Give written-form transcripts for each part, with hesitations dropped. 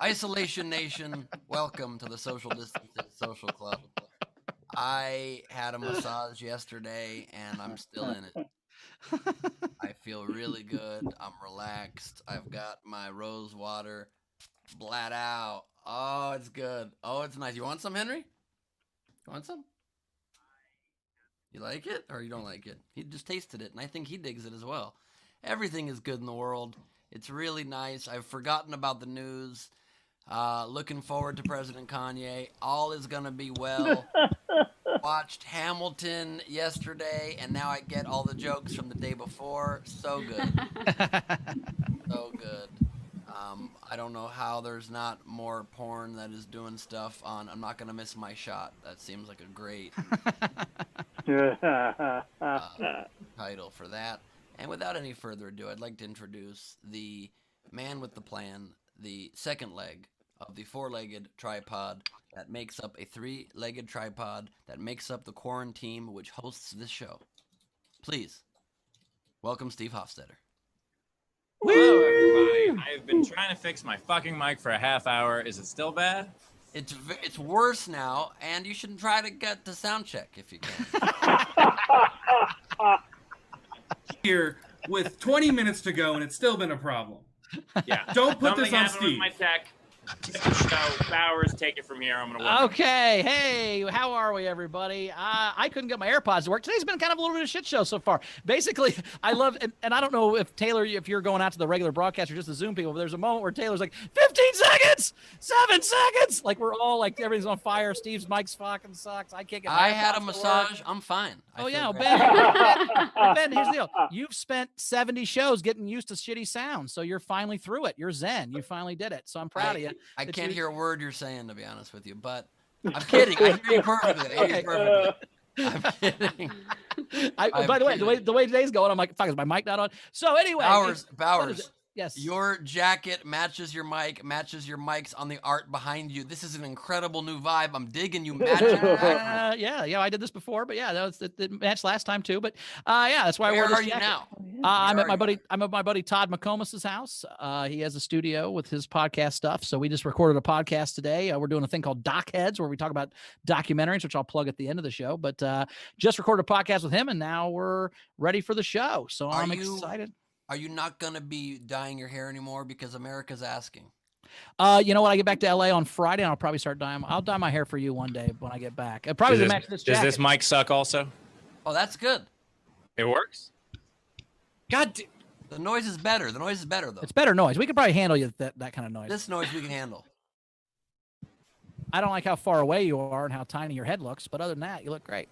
Isolation Nation, welcome to the Social Distancing Social Club. I had a massage yesterday and I'm still in it. I feel really good. I'm relaxed. I've got my rose water blat out. Oh, it's good. Oh, it's nice. You want some, Henry? You want some? You like it or you don't like it? He just tasted it and I think he digs it as well. Everything is good in the world. It's really nice. I've forgotten about the news. Looking forward to President Kanye. All is going to be well. Watched Hamilton yesterday, and now I get all the jokes from the day before. So good. So good. I don't know how there's not more porn that is doing stuff on I'm Not Going to Miss My Shot. That seems like a great title for that. And without any further ado, I'd like to introduce the man with the plan, the second leg of the four-legged tripod that makes up a three-legged tripod that makes up the quarantine which hosts this show. Please, welcome Steve Hofstetter. Hello, everybody. I've been trying to fix my fucking mic for a half hour. Is it still bad? It's worse now, and you should try to get to sound check if you can. Here with 20 minutes to go, and it's still been a problem. Yeah. Don't put this on Something happened Steve. with my tech. So, Bowers, take it from here. I'm gonna work. Okay, hey, how are we, everybody? I couldn't get my AirPods to work. Today's been kind of a little bit of a shit show so far. Basically, I love, and I don't know if Taylor, if you're going out to the regular broadcast or just the Zoom people, but there's a moment where Taylor's like, 15 seconds, 7 seconds. Like we're all like, everything's on fire. Steve's mic's fucking sucks. I can't get my I had a AirPods to massage. work. I'm fine. Oh, yeah, Ben, here's the deal. You've spent 70 shows getting used to shitty sound, so you're finally through it. You're zen. You finally did it. So I'm proud of you. I can't hear a word you're saying, to be honot with you, but I'm kidding. I hear you perfectly. I hear you perfectly. I'm kidding. By the way today's going, I'm like, fuck, is my mic not on? So anyway, Bowers. Yes. Your jacket matches your mic, matches your mics on the art behind you. This is an incredible new vibe. I'm digging you matching. Yeah, I did this before, but yeah, it matched last time too. But yeah, that's why I wore this jacket. Where are you now? I'm at my buddy Todd McComas's house. He has a studio with his podcast stuff. So we just recorded a podcast today. We're doing a thing called Doc Heads, where we talk about documentaries, which I'll plug at the end of the show. But just recorded a podcast with him, and now we're ready for the show. So I'm excited. Are you not going to be dyeing your hair anymore because America's asking? You know what? I get back to LA on Friday, and I'll probably start dyeing. I'll dye my hair for you one day when I get back. Probably to match this jacket. Does this mic suck also? Oh, that's good. It works? God, the noise is better. The noise is better, though. It's better noise. We could probably handle you that kind of noise. This noise we can handle. I don't like how far away you are and how tiny your head looks, but other than that, you look great.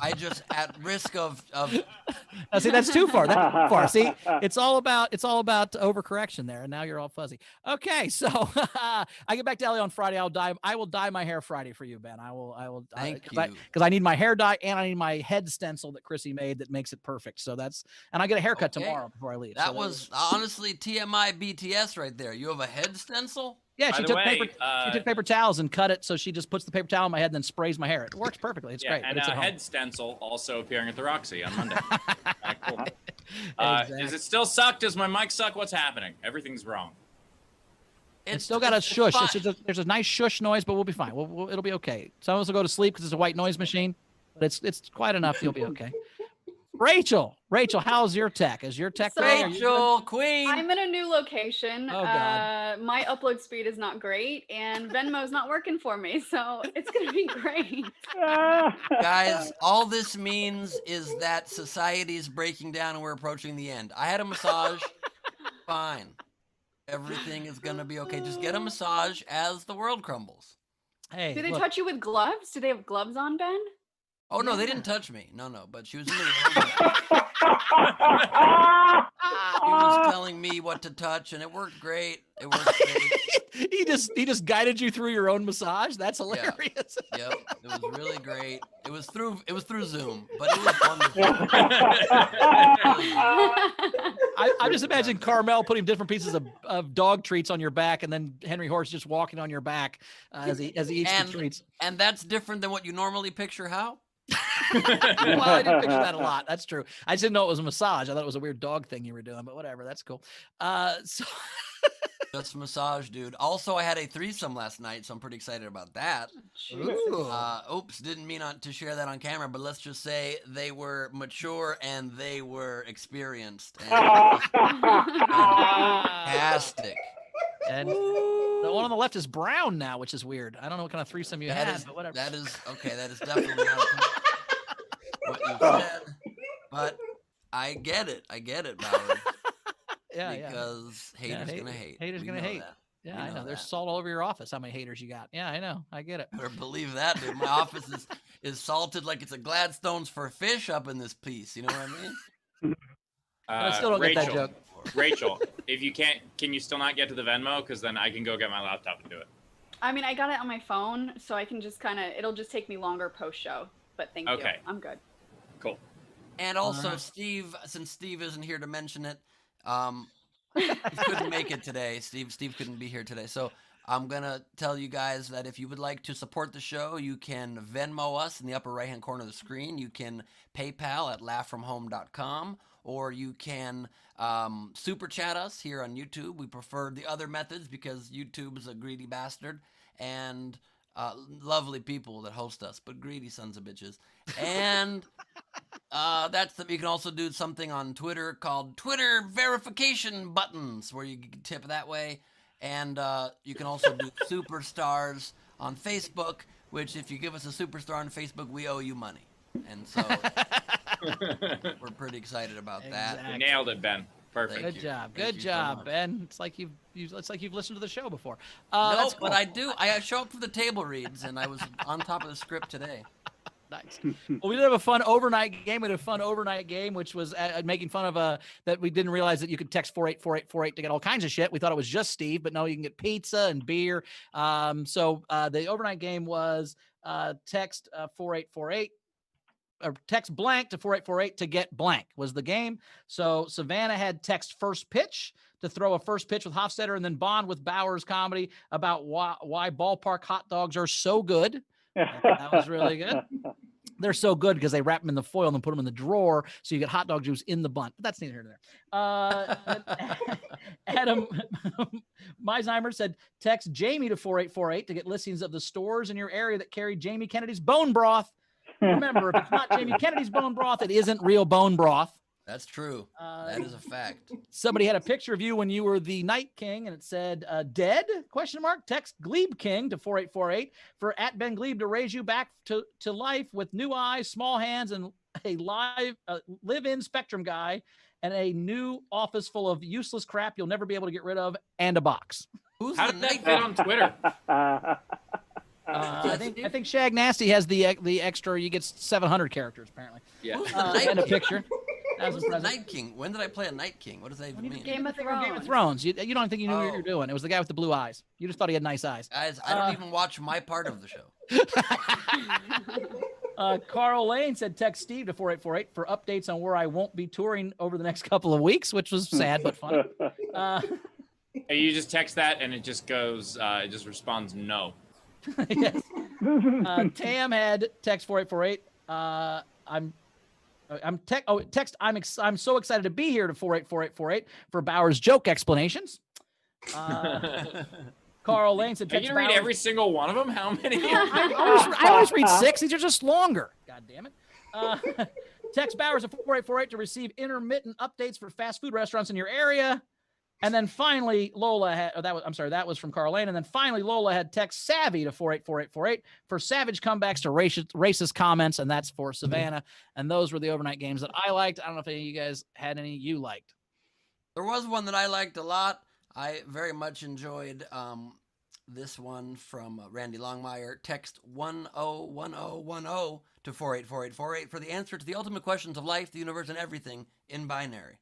I just at risk of now, see, that's too far. That's too far. See, it's all about overcorrection there, and now you're all fuzzy. Okay, so I get back to LA on Friday. I will dye my hair Friday for you, Ben. I will Thank you. Because I need my hair dye and I need my head stencil that Chrissy made that makes it perfect. So and I get a haircut tomorrow before I leave. That was honestly TMI BTS right there. You have a head stencil? Yeah, she took paper towels and cut it, so she just puts the paper towel on my head and then sprays my hair. It works perfectly. It's great. And a head stencil also appearing at the Roxy on Monday. Cool. Exactly. Does it still suck? Does my mic suck? What's happening? Everything's wrong. It's still got a shush. There's a nice shush noise, but we'll be fine. It'll be okay. Some of us will go to sleep because it's a white noise machine, but it's quiet enough. You'll be okay. Rachel, how's your tech? Is your tech Rachel, queen? I'm in a new location. Oh, God. My upload speed is not great, and Venmo's not working for me, so it's gonna be great. Guys, all this means is that society is breaking down and we're approaching the end. I had a massage. Fine. Everything is gonna be okay. Just get a massage as the world crumbles. Hey, do they touch you with gloves? Do they have gloves on, Ben? Oh, no, they didn't touch me. No, but she was in the room. She was telling me what to touch, and it worked great. He just guided you through your own massage. That's hilarious. Yeah. Yep, it was really great. It was through Zoom, but it was wonderful. I just imagine Carmel putting different pieces of dog treats on your back, and then Henry Horse just walking on your back as he eats the treats. And that's different than what you normally picture. How? Well, I didn't picture that a lot. That's true. I just didn't know it was a massage. I thought it was a weird dog thing you were doing, but whatever. That's cool. So Just massage, dude. Also, I had a threesome last night, so I'm pretty excited about that. Ooh. Oops, didn't mean to share that on camera, but let's just say they were mature and they were experienced and fantastic. And the one on the left is brown now, which is weird. I don't know what kind of threesome you had, but whatever. That is okay. That is definitely not what you said, but I get it. I get it, Ballard. Because haters gonna hate. Haters gonna hate. That. Yeah, I know. There's salt all over your office. How many haters you got? Yeah, I know. I get it. Better believe that, dude. My office is salted like it's a Gladstone's for fish up in this piece. You know what I mean? I still don't get that joke. Rachel, if you can't, can you still not get to the Venmo? Because then I can go get my laptop and do it. I mean, I got it on my phone, so I can just it'll just take me longer post-show. But thank you. I'm good. Cool. And also, Steve, since Steve isn't here to mention it, he couldn't make it today. Steve couldn't be here today. So I'm going to tell you guys that if you would like to support the show, you can Venmo us in the upper right-hand corner of the screen. You can PayPal at laughfromhome.com, or you can super chat us here on YouTube. We prefer the other methods because YouTube is a greedy bastard, and lovely people that host us, but greedy sons of bitches. And you can also do something on Twitter called Twitter verification buttons, where you can tip that way. And you can also do superstars on Facebook, which if you give us a superstar on Facebook, we owe you money. And so we're pretty excited about that. You nailed it, Ben. Perfect. Good job. Good job, Ben. It's like you've listened to the show before. No, but I do. I show up for the table reads, and I was on top of the script today. Nice. Well, we did have a fun overnight game. We had a fun overnight game, which was making fun of that we didn't realize that you could text 484848 to get all kinds of shit. We thought it was just Steve, but no, you can get pizza and beer. So the overnight game was text 4848. Or text blank to 4848 to get blank was the game. So Savannah had text first pitch to throw a first pitch with Hofstetter, and then bond with Bowers comedy about why ballpark hot dogs are so good. That was really good. They're so good because they wrap them in the foil and then put them in the drawer, so you get hot dog juice in the bunt. But that's neither here nor there. Adam Meisheimer said, text Jamie to 4848 to get listings of the stores in your area that carry Jamie Kennedy's bone broth. Remember, if it's not Jamie Kennedy's bone broth, it isn't real bone broth. That's true. That is a fact. Somebody had a picture of you when you were the Night King, and it said, dead? ? Text Glebe King to 4848 for @Ben Glebe to raise you back to life with new eyes, small hands, and a live-in Spectrum guy, and a new office full of useless crap you'll never be able to get rid of, and a box. How did that get on Twitter? I think Shag Nasty has the extra. You get 700 characters apparently. Yeah. And a picture. That was Who's the Night King? When did I play a Night King? What does that even mean? Game of Thrones. Game of Thrones. You don't think you knew what you were doing. It was the guy with the blue eyes. You just thought he had nice eyes. Guys, I don't even watch my part of the show. Carl Lane said text Steve to 4848 for updates on where I won't be touring over the next couple of weeks, which was sad but fun. You just text that and it just goes. It just responds no. Yes. Tam had text 4848. I'm so excited to be here to 484848 for Bowers joke explanations. Carl Lane said, Can you read every single one of them? How many? I always read 6. These are just longer. God damn it. Text Bowers at 4848 to receive intermittent updates for fast food restaurants in your area. And then finally, Lola had, that was from Carl Lane. And then finally, Lola had text Savvy to 484848 for savage comebacks to racist comments. And that's for Savannah. And those were the overnight games that I liked. I don't know if any of you guys had any you liked. There was one that I liked a lot. I very much enjoyed this one from Randy Longmire. Text 101010 to 484848 for the answer to the ultimate questions of life, the universe, and everything in binary.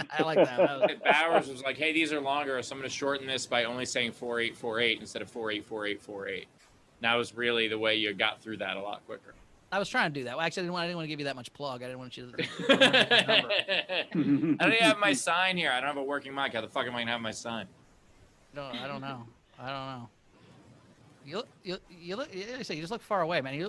I like that. Bowers was like, hey, these are longer, so I'm going to shorten this by only saying 4848 instead of 484848. That was really the way you got through that a lot quicker. I was trying to do that. Well, actually, I didn't want to give you that much plug. I didn't want you to. I don't even have my sign here. I don't have a working mic. How the fuck am I going to have my sign? I don't know. You just look far away, man.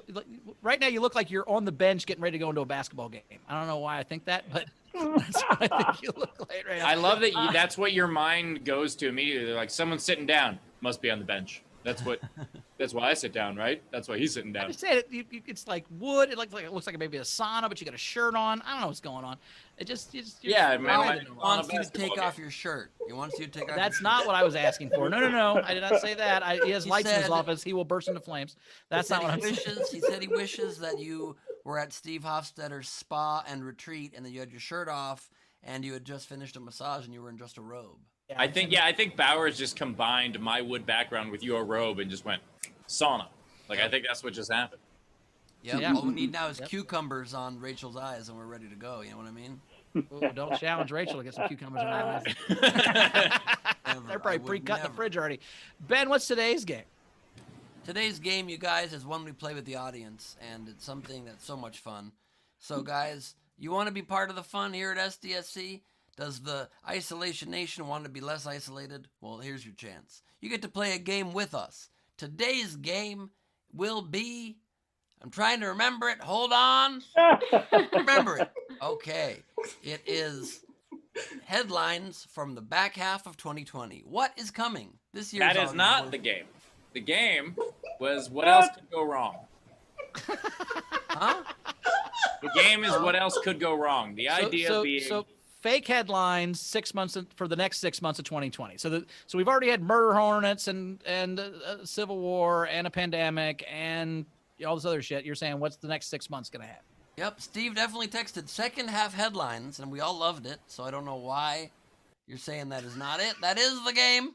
Right now, you look like you're on the bench getting ready to go into a basketball game. I don't know why I think that, but That's what I think you look like right now. I love that that's what your mind goes to immediately. They're like, someone's sitting down, must be on the bench. That's why I sit down, right? That's why he's sitting I down. just said it's like wood. It looks like maybe a sauna, but you got a shirt on. I don't know what's going on. Yeah, man. He wants you to take off your shirt. He wants you to take off That's your not shirt. what I was asking for. No. I did not say that. He has He lights in his said- office. He will burst into flames. That's not what I'm saying. He said he wishes that you were at Steve Hofstadter's spa and retreat and that you had your shirt off and you had just finished a massage and you were in just a robe. I think Bowers just combined my wood background with your robe and just went sauna. Like, I think that's what just happened. Yep. Yeah. All we need now is cucumbers on Rachel's eyes and we're ready to go. You know what I mean? Ooh, don't challenge Rachel to get some cucumbers in her eyes. Never. They're I probably would pre-cut in the never. fridge already. Ben, what's today's game? Today's game, you guys, is one we play with the audience, and it's something that's so much fun. So, guys, you want to be part of the fun here at SDSC? Does the Isolation Nation want to be less isolated? Well, here's your chance. You get to play a game with us. Today's game will be... I'm trying to remember it. Hold on. Remember it. Okay. It is headlines from the back half of 2020. What is coming this year? That is not the game. The game was what else could go wrong. Huh? The game is what else could go wrong. The idea being... So fake headlines 6 months for the next 6 months of 2020. So we've already had murder hornets and civil war and a pandemic and all this other shit. You're saying what's the next 6 months gonna have? Yep, Steve definitely texted second half headlines, and we all loved it, so I don't know why you're saying that is not it. That is the game.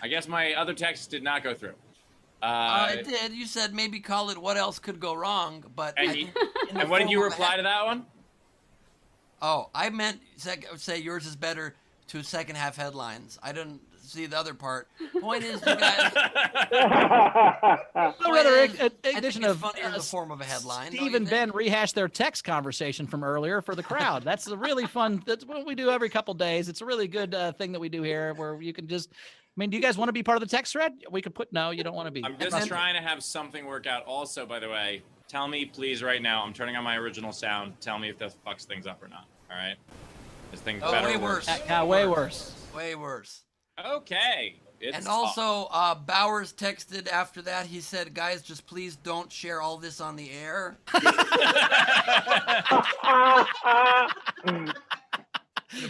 I guess my other text did not go through. It did. You said maybe call it what else could go wrong, but... And what did you reply to that one? Oh, I meant say yours is better to second half headlines. I didn't see the other part. Point is, you guys... Another I think edition it's of funnier in the form of a headline. don't Steve you and think? Ben rehashed their text conversation from earlier for the crowd. That's a really fun. That's what we do every couple days. It's a really good thing that we do here, where you can just. I mean, do you guys want to be part of the text thread? We could put no. You don't want to be. I'm just trying to have something work out. Also, by the way, tell me please right now. I'm turning on my original sound. Tell me if this fucks things up or not. All right. This thing's better way or worse. worse. Way worse. Way worse. Okay. And also, Bowers texted after that. He said, guys, just please don't share all this on the air.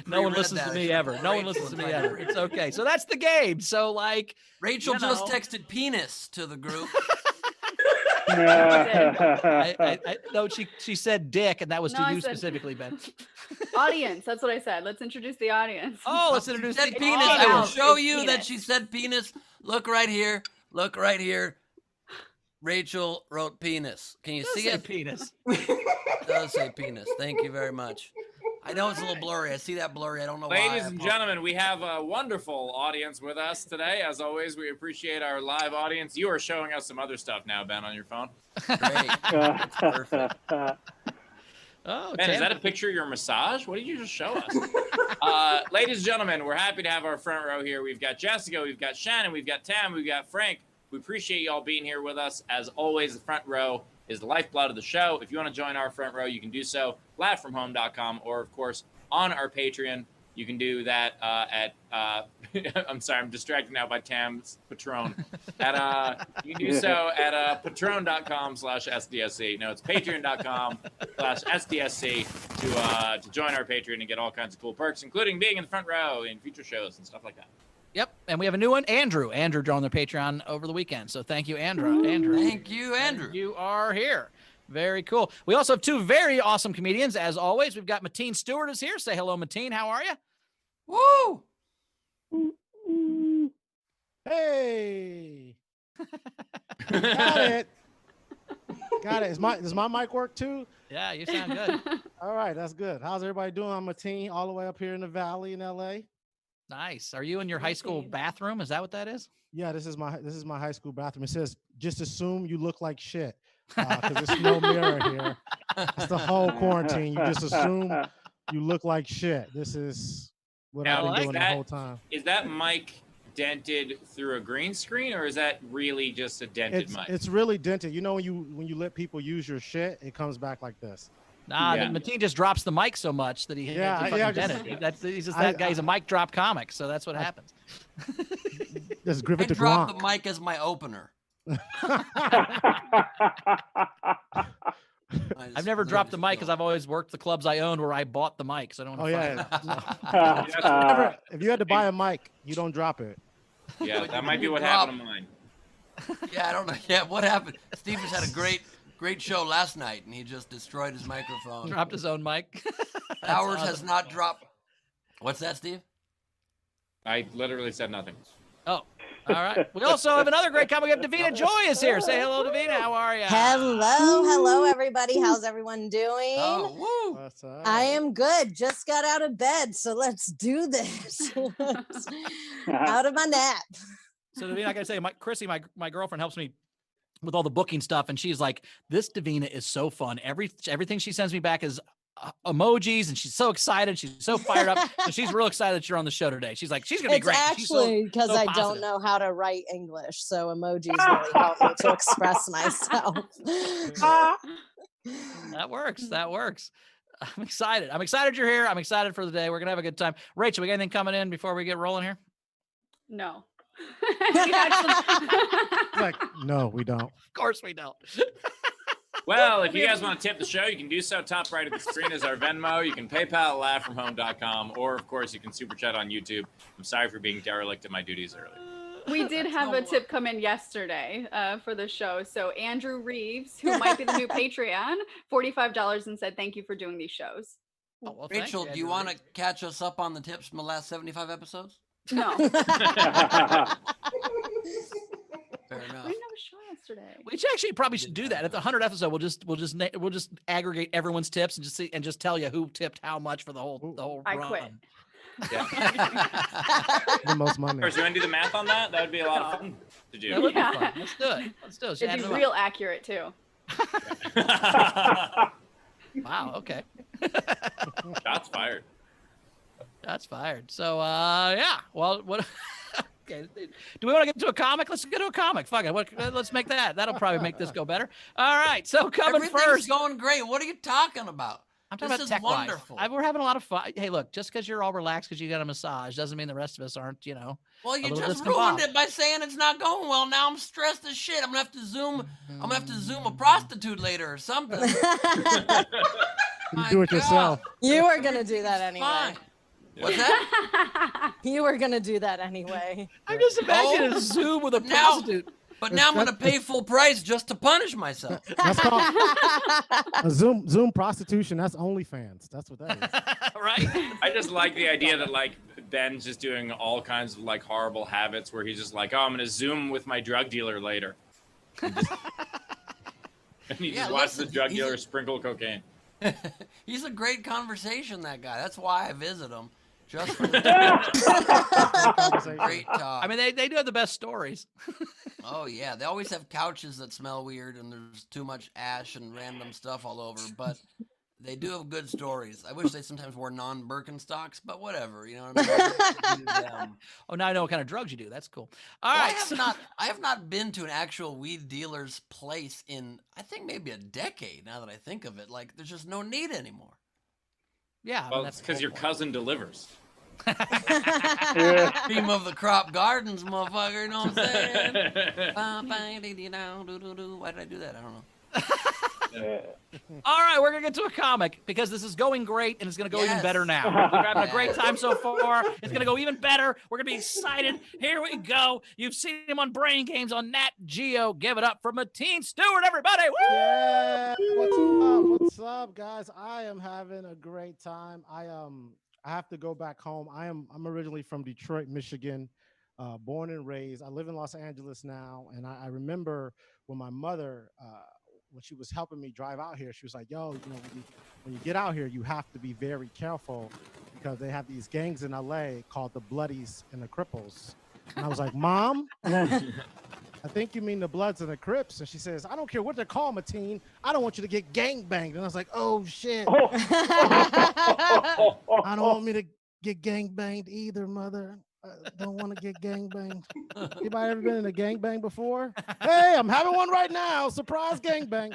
No one listens to me ever. No one listens to me ever. It's okay. So that's the game. So like Rachel you just know. texted penis to the group. No, she said dick, and that was No, to I you said- specifically, Ben. Audience. That's what I said. Let's introduce the audience. Oh, let's She introduce said the penis. I audience. will Wow, show it's you that penis. she said penis. Look right here. Look right here. Rachel wrote penis. Can you Does see say it? penis. It does say penis. Thank you very much. I know it's a little blurry. I see that blurry. I don't know why. Ladies and gentlemen, we have a wonderful audience with us today. As always, we appreciate our live audience. You are showing us some other stuff now, Ben, on your phone. Great. It's perfect. Oh, Ben, is that a Tampa. picture of your massage? What did you just show us? Ladies and gentlemen, we're happy to have our front row here. We've got Jessica, we've got Shannon, we've got Tam, we've got Frank. We appreciate you all being here with us. As always, the front row is the lifeblood of the show. If you want to join our front row, you can do so live-from-home.com or, of course, on our Patreon. You can do that at I'm sorry, I'm distracted now by Tam's Patron. You can do so at patron.com/SDSC. No, it's patreon.com/SDSC to join our Patreon and get all kinds of cool perks, including being in the front row in future shows and stuff like that. Yep, and we have a new one, Andrew. Andrew joined the Patreon over the weekend, so thank you, Andrew. Thank you, Andrew. You are here. Very cool. We also have two very awesome comedians, as always. We've got Mateen Stewart is here. Say hello, Mateen. How are you? Woo! Hey. Got it. Got it. Does my mic work too? Yeah, you sound good. All right, that's good. How's everybody doing? I'm Mateen, all the way up here in the valley in LA. Nice. Are you in your high school Mateen. bathroom? Is that what that is? Yeah, this is my high school bathroom. It says just assume you look like shit. Because there's no mirror here. It's the whole quarantine. You just assume you look like shit. This is what Now, I've been like doing that- the whole time. Is that mic dented through a green screen, or is that really just a dented mic? It's really dented. You know when you let people use your shit, it comes back like this. Nah, Yeah. Mateen just drops the mic so much that he invented it. He's just that guy. He's a mic drop comic, so that's what happens. Just I Griffith to dropped Gronk. the mic as my opener. I've never dropped the mic because I've always worked the clubs I owned where I bought the mic, so I don't Oh want to yeah. If you had to buy a mic, you don't drop it. Yeah, that might be what happened to mine. Yeah, I don't know. Yeah, what happened? Steve just had a great show last night, and he just destroyed his microphone. dropped his own mic. Ours has not dropped. What's that, Steve? I literally said nothing. Oh, all right. We also have another great comic. We have Davina Joy is here. Say hello, Davina. How are you? Hello, everybody. How's everyone doing? Oh, woo! What's up? I am good. Just got out of bed, so let's do this. Out of my nap. So Davina, I gotta say, Chrissy, my girlfriend helps me with all the booking stuff, and she's like, "This Davina is so fun. Everything she sends me back is emojis, and she's so excited. She's so fired up. So she's real excited that you're on the show today. She's like, she's gonna be It's great. actually because so I positive. don't know how to write English, so emojis really help me to express myself. That works. That works. I'm excited. I'm excited you're here. I'm excited for the day. We're gonna have a good time. Rachel, we got anything coming in before we get rolling here? No. Like, no, we don't. Of course we don't. Well, if you guys want to tip the show, you can do so. Top right of the screen is our Venmo. You can PayPal at laughfromhome.com, or of course you can super chat on YouTube. I'm sorry for being derelict in my duties earlier. We did have a tip come in yesterday for the show. So Andrew Reeves, who might be the new Patreon, $45 and said, thank you for doing these shows. Oh, well, thank Rachel, do you want to catch us up on the tips from the last 75 episodes? No. We Fair enough. didn't have a show yesterday. We actually probably should do that. At the 100th episode, we'll just aggregate everyone's tips and just see and just tell you who tipped how much for the whole I run. quit. Yeah. The most money. First, you want to do the math on that? That would be a lot of fun to That do. would be Yeah. fun. Let's do it. Let's do it. It'd Add be it up. real accurate too. Wow. Okay. Shots fired. That's fired. So, yeah. Well, what? Okay. Do we want to get into a comic? Let's get to a comic. Fuck it. Let's make that. That'll probably make this go better. All right. So coming Everything's first. going great. What are you talking about? I'm talking This about is tech-wise. wonderful. We're having a lot of fun. Hey, look, just because you're all relaxed because you got a massage doesn't mean the rest of us aren't, Well, you little just discombobulated. ruined it by saying it's not going well. Now I'm stressed as shit. I'm gonna have to zoom. I'm gonna have to zoom a prostitute later or something. You do it yourself. You were gonna do that anyway. Fine. What's that? You were gonna do that anyway. I'm just imagining a Zoom with a Now- prostitute. But now I'm gonna pay full price just to punish myself. That's called a Zoom prostitution. That's OnlyFans. That's what that is. Right? I just like the idea that like Ben's just doing all kinds of like horrible habits where he's just like, oh, I'm gonna Zoom with my drug dealer later. And he Yeah, just watches the listen, drug he's dealer a- sprinkle cocaine. He's a great conversation, that guy. That's why I visit him. Just for the great talk. I mean, they do have the best stories. Oh yeah, they always have couches that smell weird and there's too much ash and random stuff all over, but they do have good stories. I wish they sometimes wore non-Birkenstocks, but whatever, you know what I mean? Do them. Oh, now I know what kind of drugs you do. That's cool. All Well, right. I have not been to an actual weed dealer's place in I think maybe a decade. Now that I think of it, like there's just no need anymore. Yeah. I mean, Well, that's it's because the your whole cousin delivers. Cream of the crop gardens, motherfucker. You know what I'm saying? Why did I do that? I don't know. point. All right, we're gonna get to a comic because this is going great and it's gonna go even Yes. better now. We're having a great time so far. It's gonna go even better. We're gonna be excited. Here we go. You've seen him on Brain Games on Nat Geo. Give it up for Mateen Stewart, everybody. Woo! Yeah. What's up? What's up, guys? I am having a great time. I have to go back home. I'm originally from Detroit, Michigan, born and raised. I live in Los Angeles now, and I remember when my mother, when she was helping me drive out here, she was like, "Yo, when you get out here, you have to be very careful because they have these gangs in LA called the Bloodies and the Cripples." And I was like, "Mom, I think you mean the Bloods and the Crips." And she says, "I don't care what they're called, Mateen. I don't want you to get gang banged." And I was like, "Oh shit. I don't want me to get gang banged either, mother. I don't want to get gang banged." Anybody ever been in a gang bang before? Hey, I'm having one right now. Surprise gang bang.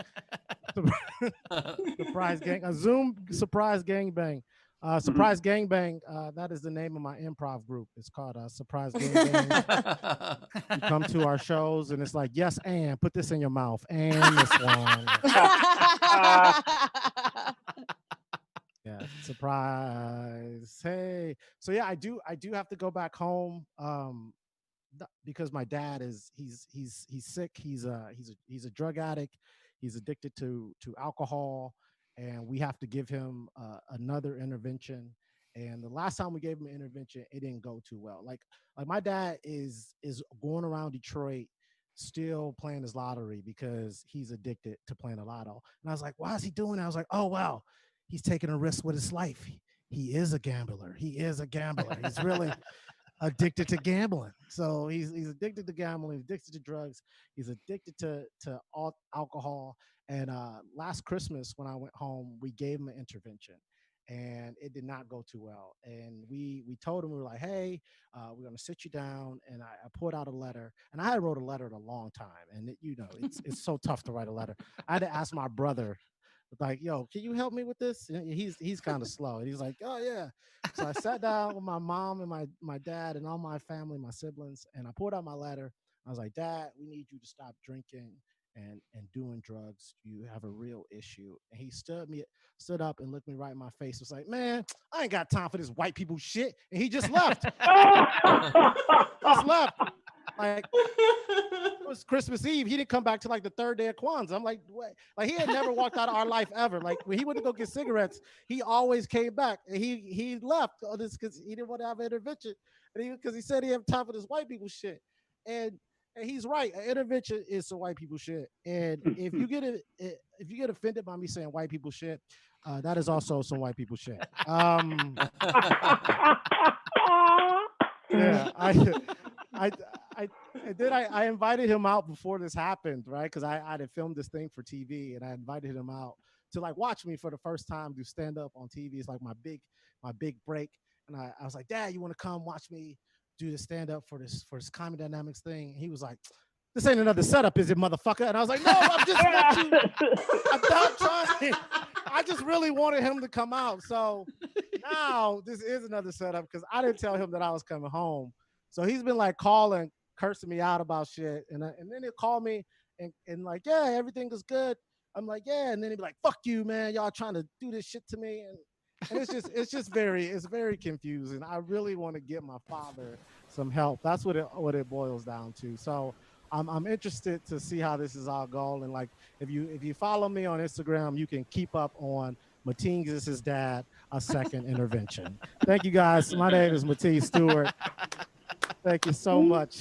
Surprise gang, a Zoom surprise gangbang. Surprise gangbang. That is the name of my improv group. It's called Surprise Gangbang. You come to our shows and it's like, yes, and put this in your mouth and this one. Yeah, surprise. Hey. So yeah, I do have to go back home because my dad is he's sick. He's a drug addict. He's addicted to alcohol, and we have to give him another intervention. And the last time we gave him an intervention, it didn't go too well. Like my dad is going around Detroit still playing his lottery because he's addicted to playing the lotto. And I was like, why is he doing that? I was like, oh wow, he's taking a risk with his life. He is a gambler. He's really addicted to gambling. So he's addicted to gambling, addicted to drugs, he's addicted to alcohol. And last Christmas when I went home, we gave him an intervention and it did not go too well. And we told him, we were like, hey, we're going to sit you down. And I pulled out a letter, and I had wrote a letter in a long time. And it's so tough to write a letter. I had to ask my brother, like, yo, can you help me with this? And he's kind of slow. And he's like, oh yeah. So I sat down with my mom and my dad and all my family, my siblings, and I pulled out my letter. I was like, Dad, we need you to stop drinking and doing drugs. You have a real issue. And he stood up and looked me right in my face. Was like, man, I ain't got time for this white people shit. And he just left. Just left. Like, it was Christmas Eve. He didn't come back till like the third day of Kwanzaa. I'm like, what? Like, he had never walked out of our life ever. Like, when he went to go get cigarettes, he always came back. And he left because he didn't want to have an intervention. And because he said he had time for this white people shit. And he's right. An intervention is some white people shit. And if you get offended by me saying white people shit, that is also some white people shit. Yeah, I invited him out before this happened, right? Because I had filmed this thing for TV, and I invited him out to like watch me for the first time do stand up on TV. It's like my big break, and I was like, Dad, you want to come watch me do the stand up for this Comedy Dynamics thing? And he was like, this ain't another setup, is it, motherfucker? And I was like, no, I'm not trying. I just really wanted him to come out. So now this is another setup because I didn't tell him that I was coming home. So he's been like calling, cursing me out about shit. And then he'll call me and like, yeah, everything is good. I'm like, yeah. And then he'd be like, fuck you, man. Y'all trying to do this shit to me. And it's very confusing. I really want to get my father some help. That's what it boils down to. So I'm interested to see how this is all going. And like, if you follow me on Instagram, you can keep up on Mateen gives his dad a second intervention. Thank you guys. My name is Mateen Stewart. Thank you so much.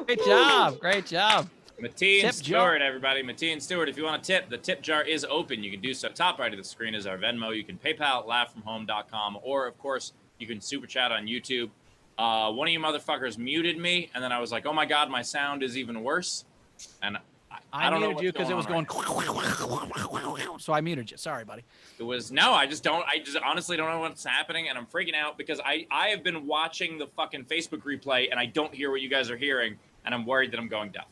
Great job. Great job. Mateen Stewart, everybody. Mateen Stewart. If you want a tip, the tip jar is open. You can do so. Top right of the screen is our Venmo. You can PayPal at laughfromhome.com, or of course you can super chat on YouTube. One of you motherfuckers muted me, and then I was like, oh my God, my sound is even worse. And I don't know muted you because it was going. So I muted you. Sorry, buddy. It was I just honestly don't know what's happening, and I'm freaking out because I have been watching the fucking Facebook replay and I don't hear what you guys are hearing, and I'm worried that I'm going deaf.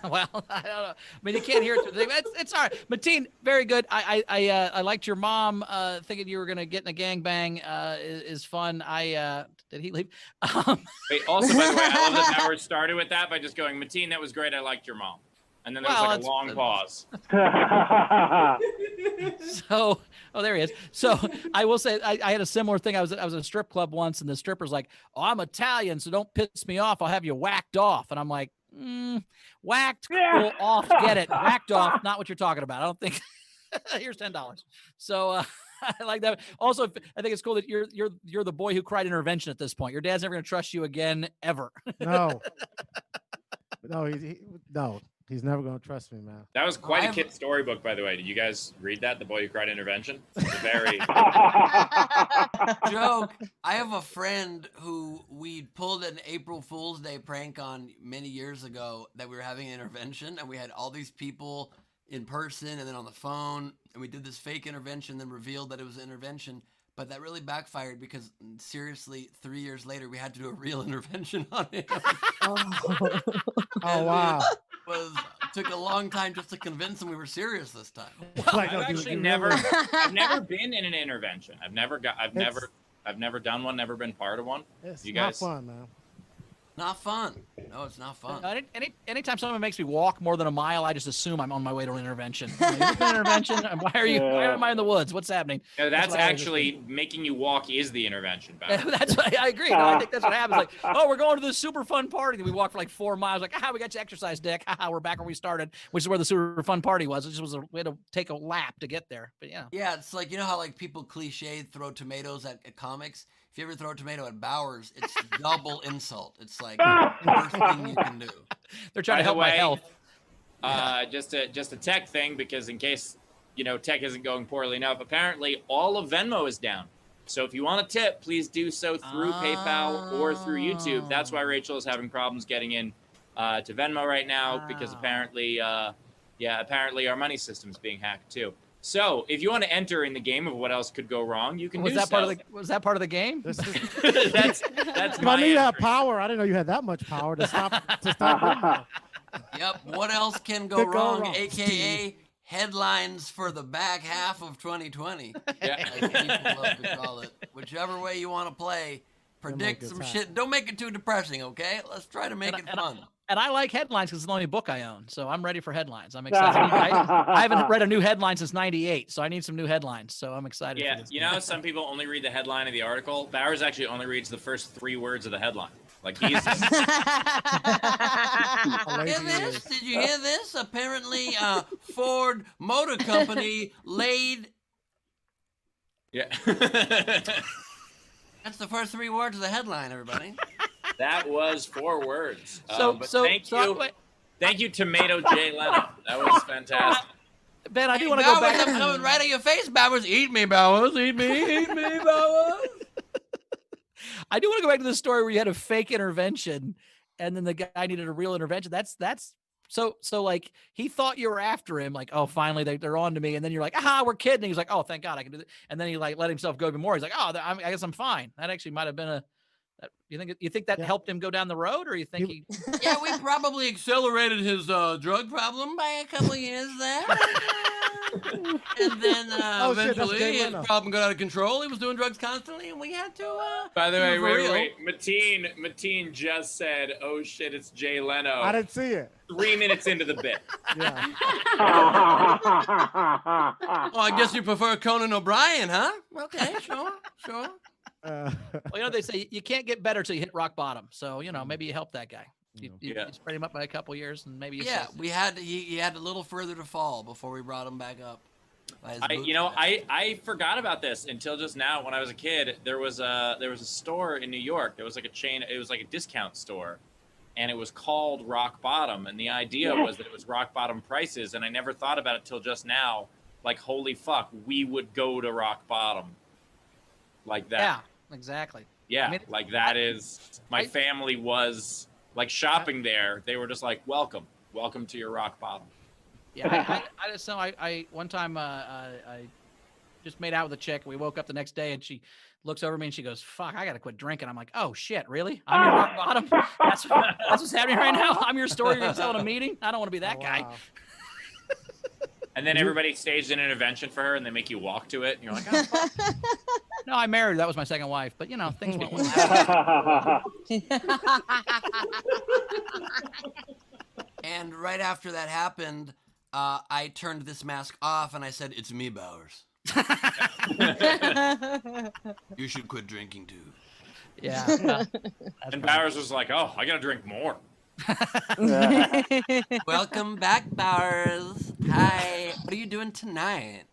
Well, I don't know. I mean, you can't hear it. It's all right. Mateen, very good. I liked your mom thinking you were gonna get in a gangbang. Is fun. Did he leave? Wait, also, by the way, I love that Howard started with that by just going, Mateen, that was great. I liked your mom. And then there was like a long pause. So, there he is. So I will say I had a similar thing. I was at a strip club once, and the stripper's like, "Oh, I'm Italian, so don't piss me off. I'll have you whacked off." And I'm like, whacked, cool, off, get it. Whacked off, not what you're talking about. I don't think. Here's $10. So I like that. Also, I think it's cool that you're the boy who cried intervention at this point. Your dad's never going to trust you again, ever. No. No. He's never going to trust me, man. That was quite a kid storybook, by the way. Did you guys read that? The Boy Who Cried Intervention? It's a very... joke. I have a friend who we pulled an April Fool's Day prank on many years ago that we were having an intervention, and we had all these people in person and then on the phone, and we did this fake intervention, then revealed that it was an intervention. But that really backfired because, seriously, 3 years later, we had to do a real intervention on him. Oh, wow. Was took a long time just to convince him we were serious this time. Like, I've no, dude, actually you never, really- I've never been in an intervention. I've never done one. Never been part of one. It's You not guys? fun, man. Not fun. No, it's not fun. Anytime someone makes me walk more than a mile, I just assume I'm on my way to an intervention. Like, is this an intervention? Why are you? Why am I in the woods? What's happening? No, that's what I actually making you walk is the intervention. Bauer. That's what I agree. No, I think that's what happens. Like, oh, we're going to this super fun party. And we walk for like 4 miles. Like, we got to exercise, Dick. We're back where we started, which is where the super fun party was. It just was a way to take a lap to get there. But yeah. Yeah, it's like, you know how like people cliche throw tomatoes at comics? If you ever throw a tomato at Bowers, it's double insult. It's like the worst thing you can do. They're trying By to help the my way, health. Just a tech thing, because in case tech isn't going poorly enough, apparently all of Venmo is down. So if you want a tip, please do so through PayPal or through YouTube. That's why Rachel is having problems getting in to Venmo right now, because apparently our money system is being hacked too. So if you want to enter in the game of what else could go wrong, you can Was do that so. was that part of the game? This is, that's I my knew you had entry. power. I didn't know you had that much power to stop Venmo. Yep. What else can go Could go wrong? wrong, AKA headlines for the back half of 2020. Yeah. As people love to call it. Whichever way you want to play, predict gets some hacked. shit. Don't make it too depressing, okay? Let's try to make it fun. And I like headlines because it's the only book I own. So I'm ready for headlines. I'm excited. I haven't read a new headline since '98, so I need some new headlines. So I'm excited. Yeah, For this. you know, some people only read the headline of the article. Bowers actually only reads the first 3 words of the headline. Like he's How lazy Hear he this? is. Did you hear this? Apparently, Ford Motor Company laid. yeah. That's the first 3 words of the headline, everybody. That was 4 words. So Thank you, Tomato Jay Leno. That was fantastic. Ben, I do Hey, want to go Bowers, back. I'm coming right at your face, Bowers. Eat me, Bowers. Eat me, Bowers. I do want to go back to the story where you had a fake intervention, and then the guy needed a real intervention. That's so like he thought you were after him, like, oh, finally they're on to me, and then you're like, we're kidding. And he's like, oh, thank God I can do this, and then he like let himself go even more. He's like, oh, I guess I'm fine. That actually might have been a. You think that helped him go down the road, or you think he? Yeah, we probably accelerated his drug problem by a couple of years there. And then Oh, shit, that's eventually Jay his Leno. problem got out of control. He was doing drugs constantly, and we had to. By the way, For real. wait. Mateen just said, "Oh shit, it's Jay Leno." I didn't see it. 3 minutes into the bit. Yeah. Oh, I guess you prefer Conan O'Brien, huh? Okay, sure. Uh, Well, they say you can't get better till you hit rock bottom. So maybe you help that guy. You Yeah. spread him up by a couple years, and maybe you Yeah, say- we had he had a little further to fall before we brought him back up. by his I forgot about this until just now. When I was a kid, there was a store in New York. There was like a chain. It was like a discount store, and it was called Rock Bottom. And the idea was that it was rock bottom prices. And I never thought about it till just now. Like, holy fuck, we would go to Rock Bottom like that. Yeah, exactly. Yeah, I mean, like that is my family was like shopping there. They were just like, welcome to your Rock Bottom. Yeah, I just know. I one time I just made out with a chick. We woke up the next day, and she looks over at me and she goes, "Fuck, I gotta quit drinking." I'm like, "Oh shit, really? I'm your rock bottom? That's what's happening right now. I'm your story you're gonna tell in a meeting. I don't want to be that guy." wow. And then everybody staged an intervention for her, and they make you walk to it, and you're like, oh, fuck. No, I married her. That was my second wife. But things went well. And right after that happened, I turned this mask off and I said, "It's me, Bowers. You should quit drinking too." Yeah. And Bowers was like, oh, I gotta drink more. Welcome back, Bowers. Hi. What are you doing tonight?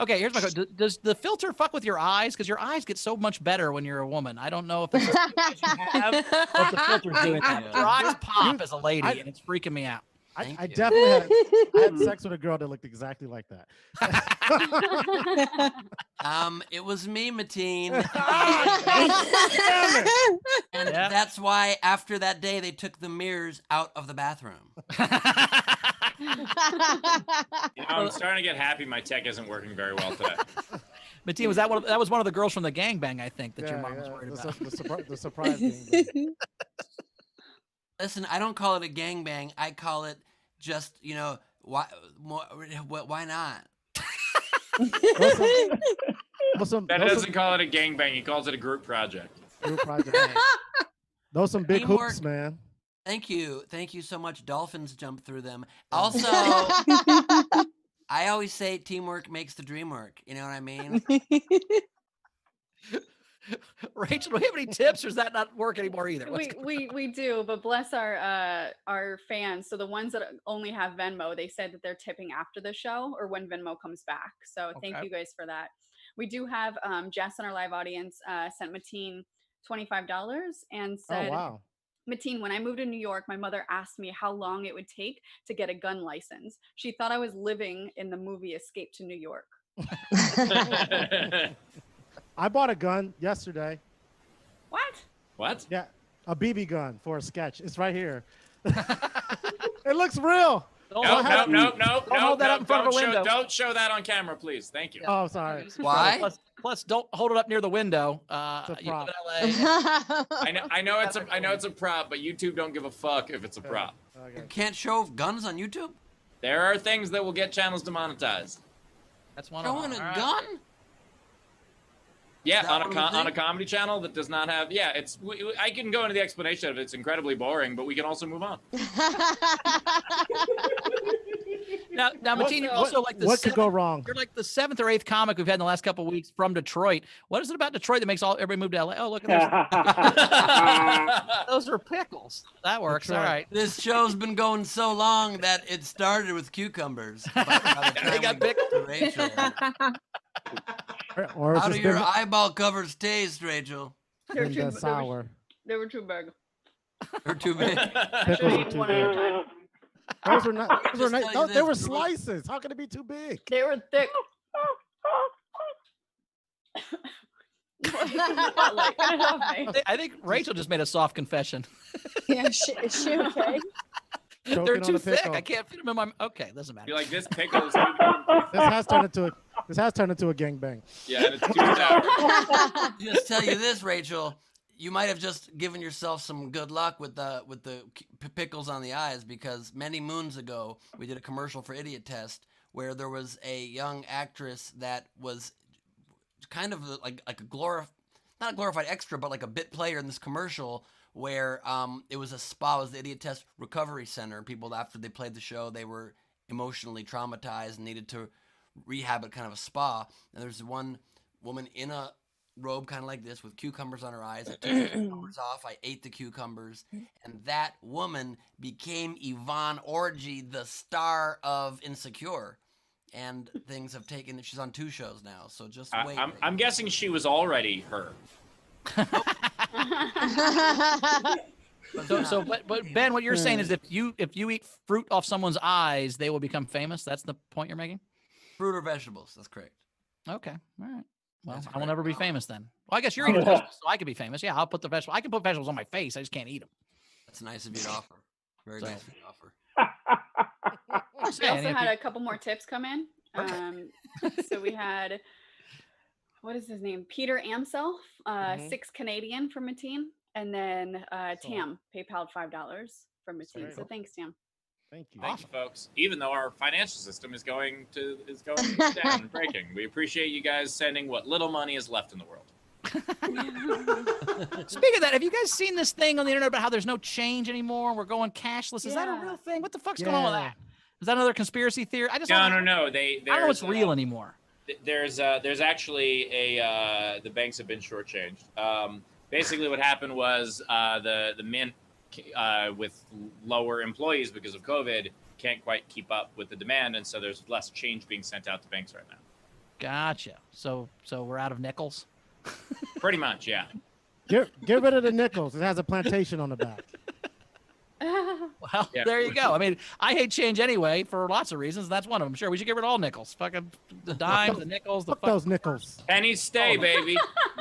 Okay, here's my question. Does the filter fuck with your eyes? Because your eyes get so much better when you're a woman. I don't know if it's a you have or if the filter's doing that. Your eyes pop as a lady, and it's freaking me out. Thank I you. definitely had sex with a girl that looked exactly like that. It was me, Mateen. And Yeah. that's why after that day they took the mirrors out of the bathroom. I'm starting to get happy my tech isn't working very well today. Mateen, that was one of the girls from the gangbang, I think, that your mom was worried about. The surprise game. Listen, I don't call it a gangbang. I call it just why not? Ben doesn't call it a gangbang. He calls it a group project. Group project. Those some big Teamwork. hoops, man. Thank you so much. Dolphins jump through them. Also, I always say teamwork makes the dream work. You know what I mean? Rachel, do we have any tips, or does that not work anymore either? We do, but bless our fans. So the ones that only have Venmo, they said that they're tipping after the show or when Venmo comes back. So thank you guys for that. We do have Jess in our live audience sent Mateen $25 and said, Oh, wow. Mateen, when I moved to New York, my mother asked me how long it would take to get a gun license. She thought I was living in the movie Escape to New York. I bought a gun yesterday. What? Yeah, a BB gun for a sketch. It's right here. It looks real. No. Hold that up in front of a window. Don't show that on camera, please. Thank you. Oh, sorry. Why? Plus, don't hold it up near the window. It's a You live prop. in LA. I know it's a prop, but YouTube don't give a fuck if it's a prop. You can't show guns on YouTube? There are things that will get channels demonetized. That's one of Showing them. a All right. gun? Yeah, that on one of the a things? comedy channel that does not have. Yeah, I can go into the explanation of it. It's incredibly boring, but we can also move on. Now, Mateen, you're also like the What could go seventh- wrong? You're like the 7th or 8th comic we've had in the last couple of weeks from Detroit. What is it about Detroit that makes everybody move to LA? Oh, look at those. Those are pickles. That works. All right. This show's been going so long that it started with cucumbers. By the They time got we get to Rachel. Or it's How do just your been, eyeball covers taste, Rachel? They're been sour. They were too big. They're too big. Pickles are Eat too one at a big. time. Those were not. Those were Just not tell you those- they were this, slices. How can it be too big? They were thick. Spotlight. Get it off me. I think Rachel just made a soft confession. Yeah, is she okay? Choking They're on too the thick. pickle. I can't fit them in my. Okay, doesn't matter. You're like, this pickle is too This has turned into a gangbang. Yeah, and it's too sour. Just tell you this, Rachel. You might have just given yourself some good luck with the pickles on the eyes, because many moons ago we did a commercial for Idiot Test where there was a young actress that was kind of like a not a glorified extra, but like a bit player in this commercial where it was a spa, it was the Idiot Test Recovery Center. People, after they played the show, they were emotionally traumatized and needed to rehab at kind of a spa. And there's one woman in a robe kind of like this with cucumbers on her eyes. I took the cucumbers off. I ate the cucumbers. And that woman became Yvonne Orgy, the star of Insecure. And things have taken, she's on 2 shows now. So just wait. I'm guessing she was already her. But Ben, what you're saying is if you eat fruit off someone's eyes, they will become famous. That's the point you're making. Fruit or vegetables. That's correct. Okay, all right. Well, That's I will correct. never be famous then. Well, I guess you're eating vegetables, so I could be famous. Yeah, I'll put the vegetable. I can put vegetables on my face. I just can't eat them. That's nice of you to offer. Very nice of you to offer. We also had a couple more tips come in. So we had, what is his name? Peter Amself, 6 Canadian from Mateen, and then Tam PayPal $5 from Mateen. So thanks, Tam. Thank you. Thank you, folks. Even though our financial system is going down and breaking, we appreciate you guys sending what little money is left in the world. Speaking of that, have you guys seen this thing on the internet about how there's no change anymore? We're going cashless. Is that a real thing? What the fuck's going on with that? Is that another conspiracy theory? I don't know. No. I don't know what's real anymore. There's actually the banks have been shortchanged. Basically, what happened was the mint with lower employees because of COVID can't quite keep up with the demand, and so there's less change being sent out to banks right now. Gotcha. So we're out of nickels. Pretty much, yeah. Get rid of the nickels. It has a plantation on the back. Well, there you go. I mean, I hate change anyway for lots of reasons. That's one of them. Sure, we should get rid of all nickels. Fucking the dimes, the nickels, the Fuck those nickels. Pennies stay, baby.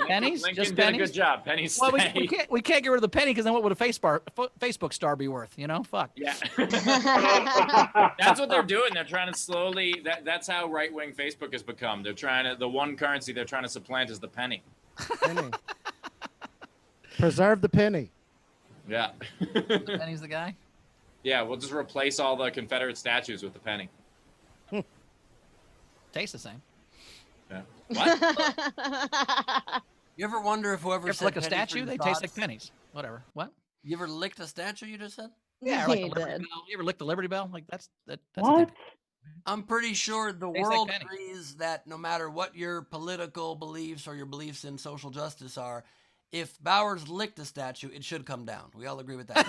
Pennies? Lincoln Just did pennies? a good job. Pennies Well, stay. we can't get rid of the penny because then what would a Facebook star be worth? You know, fuck. Yeah. That's what they're doing. They're trying to slowly. That's how right-wing Facebook has become. They're trying to. The one currency they're trying to supplant is the penny. Penny. Preserve the penny. Yeah. Penny's the guy. Yeah, we'll just replace all the Confederate statues with the penny. Tastes the same. Yeah. What? You ever wonder if whoever You ever said lick a penny for statue? your They taste like thoughts- pennies. Whatever. What? You ever licked a statue? You just said. Yeah, or like the He Liberty did. Bell. You ever lick the Liberty Bell? Like that's a What? type. I'm pretty sure the Tastes like world pennies. agrees that no matter what your political beliefs or your beliefs in social justice are, if Bowers licked a statue, it should come down. We all agree with that.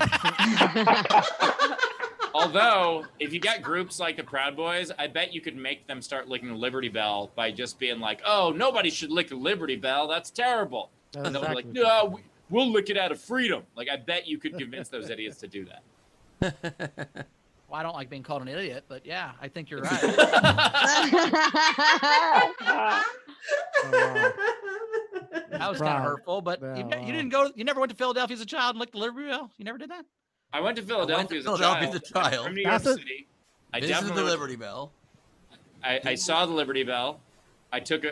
Although, if you got groups like the Proud Boys, I bet you could make them start licking the Liberty Bell by just being like, "Oh, nobody should lick the Liberty Bell. That's terrible." That's And they'll be like, exactly "No, we'll lick it out of freedom." Like, I bet you could convince those idiots to do that. Well, I don't like being called an idiot, but yeah, I think you're right. Oh, wow. That was kind of Proud. hurtful, but Yeah, you wow. didn't go. You never went to Philadelphia as a child and licked the Liberty Bell. You never did that. I went to Philadelphia, Philadelphia as as a child. From New York That's a- City. I This is definitely the Liberty Bell. I saw the Liberty Bell. I took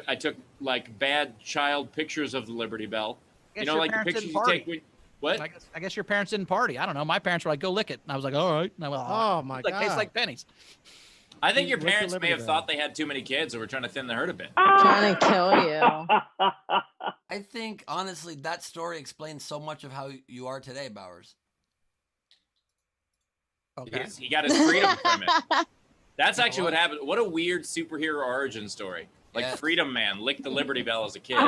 like bad child pictures of the Liberty Bell. I You guess know, your like the parents pictures didn't you party. take when what? I guess your parents didn't party. I don't know. My parents were like, "Go lick it," and I was like, "All right." And I went, Oh my like tastes God. like pennies. I think your What's the parents may Liberty have Bell? thought they had too many kids and were trying to thin the herd a bit. Trying to kill you. I think, honestly, that story explains so much of how you are today, Bowers. Okay. He got his freedom from it. That's actually what happened. What a weird superhero origin story. Like Yes. Freedom Man licked the Liberty Bell as a kid.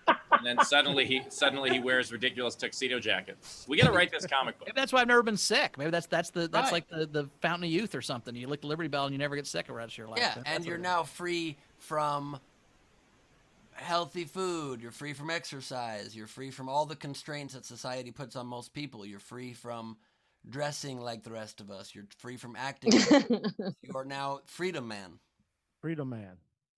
And then suddenly he wears ridiculous tuxedo jackets. We gotta write this comic book. Maybe that's why I've never been sick. Maybe that's Right. like the fountain of youth or something. You lick the Liberty Bell and you never get sick the rest of your life. Yeah, That's and what you're it is. now free from healthy food. You're free from exercise. You're free from all the constraints that society puts on most people. You're free from dressing like the rest of us. You're free from acting. You are now Freedom Man. Freedom man.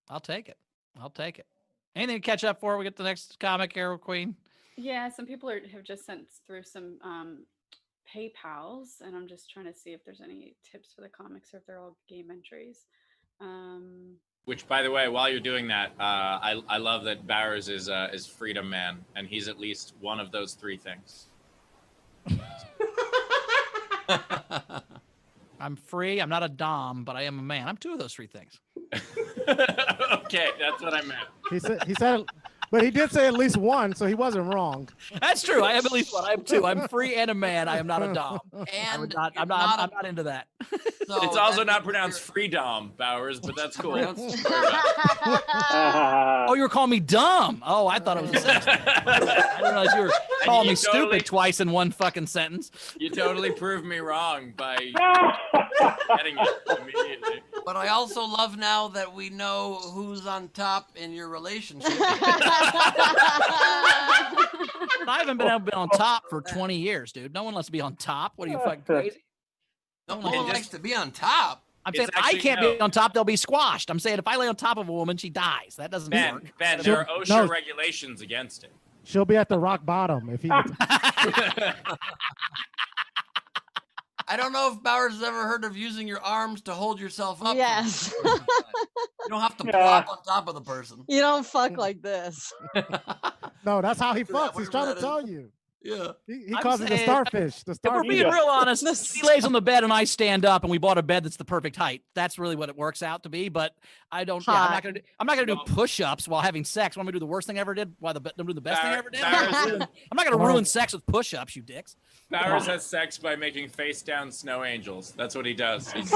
I'll take it. I'll take it. Anything to catch up for? We get the next comic, Arrow Queen. Yeah, some people have just sent through some PayPals, and I'm just trying to see if there's any tips for the comics or if they're all game entries. Which, by the way, while you're doing that, I love that Bowers is Freedom Man, and he's at least one of those three things. I'm free. I'm not a dom, but I am a man. I'm two of those three things. Okay, that's what I meant. He said, but he did say at least one, so he wasn't wrong. That's true. I am at least one. I am two. I'm free and a man. I am not a dom. And I'm not into that. so It's also that not means pronounced Freedom, Bowers, but that's cool. Pronounced- Oh, you were calling me dumb. Oh, I thought it was a sentence. I didn't realize you were calling me stupid twice in one fucking sentence. You totally proved me wrong by getting it immediately. But I also love now that we know who's on top in your relationship. I haven't been on top for 20 years, dude. No one wants to be on top. What are you fucking crazy? No It one just- likes to be on top. I'm It's saying I actually- can't no. be on top. They'll be squashed. I'm saying if I lay on top of a woman, she dies. That doesn't work. Ben, there are OSHA No. regulations against it. She'll be at the rock bottom if he. I don't know if Bowers has ever heard of using your arms to hold yourself up. Yes. You don't have to Yeah. plop on top of the person. You don't fuck like this. No, that's how he Is that fucks. He's what trying that to is? tell you. Yeah. He I'm calls it the saying- starfish. The If we're starfish. being Yeah. real honest, This- he lays on the bed and I stand up, and we bought a bed that's the perfect height. That's really what it works out to be. But I don't. Yeah, Hot. I'm not gonna do Well- push-ups while having sex. Want me to do the worst thing I ever did? While I'm doing the best thing I ever did? Bowers- I'm not gonna Well- ruin sex with push-ups, you dicks. Bowers has sex by making face down snow angels. That's what he does. He's-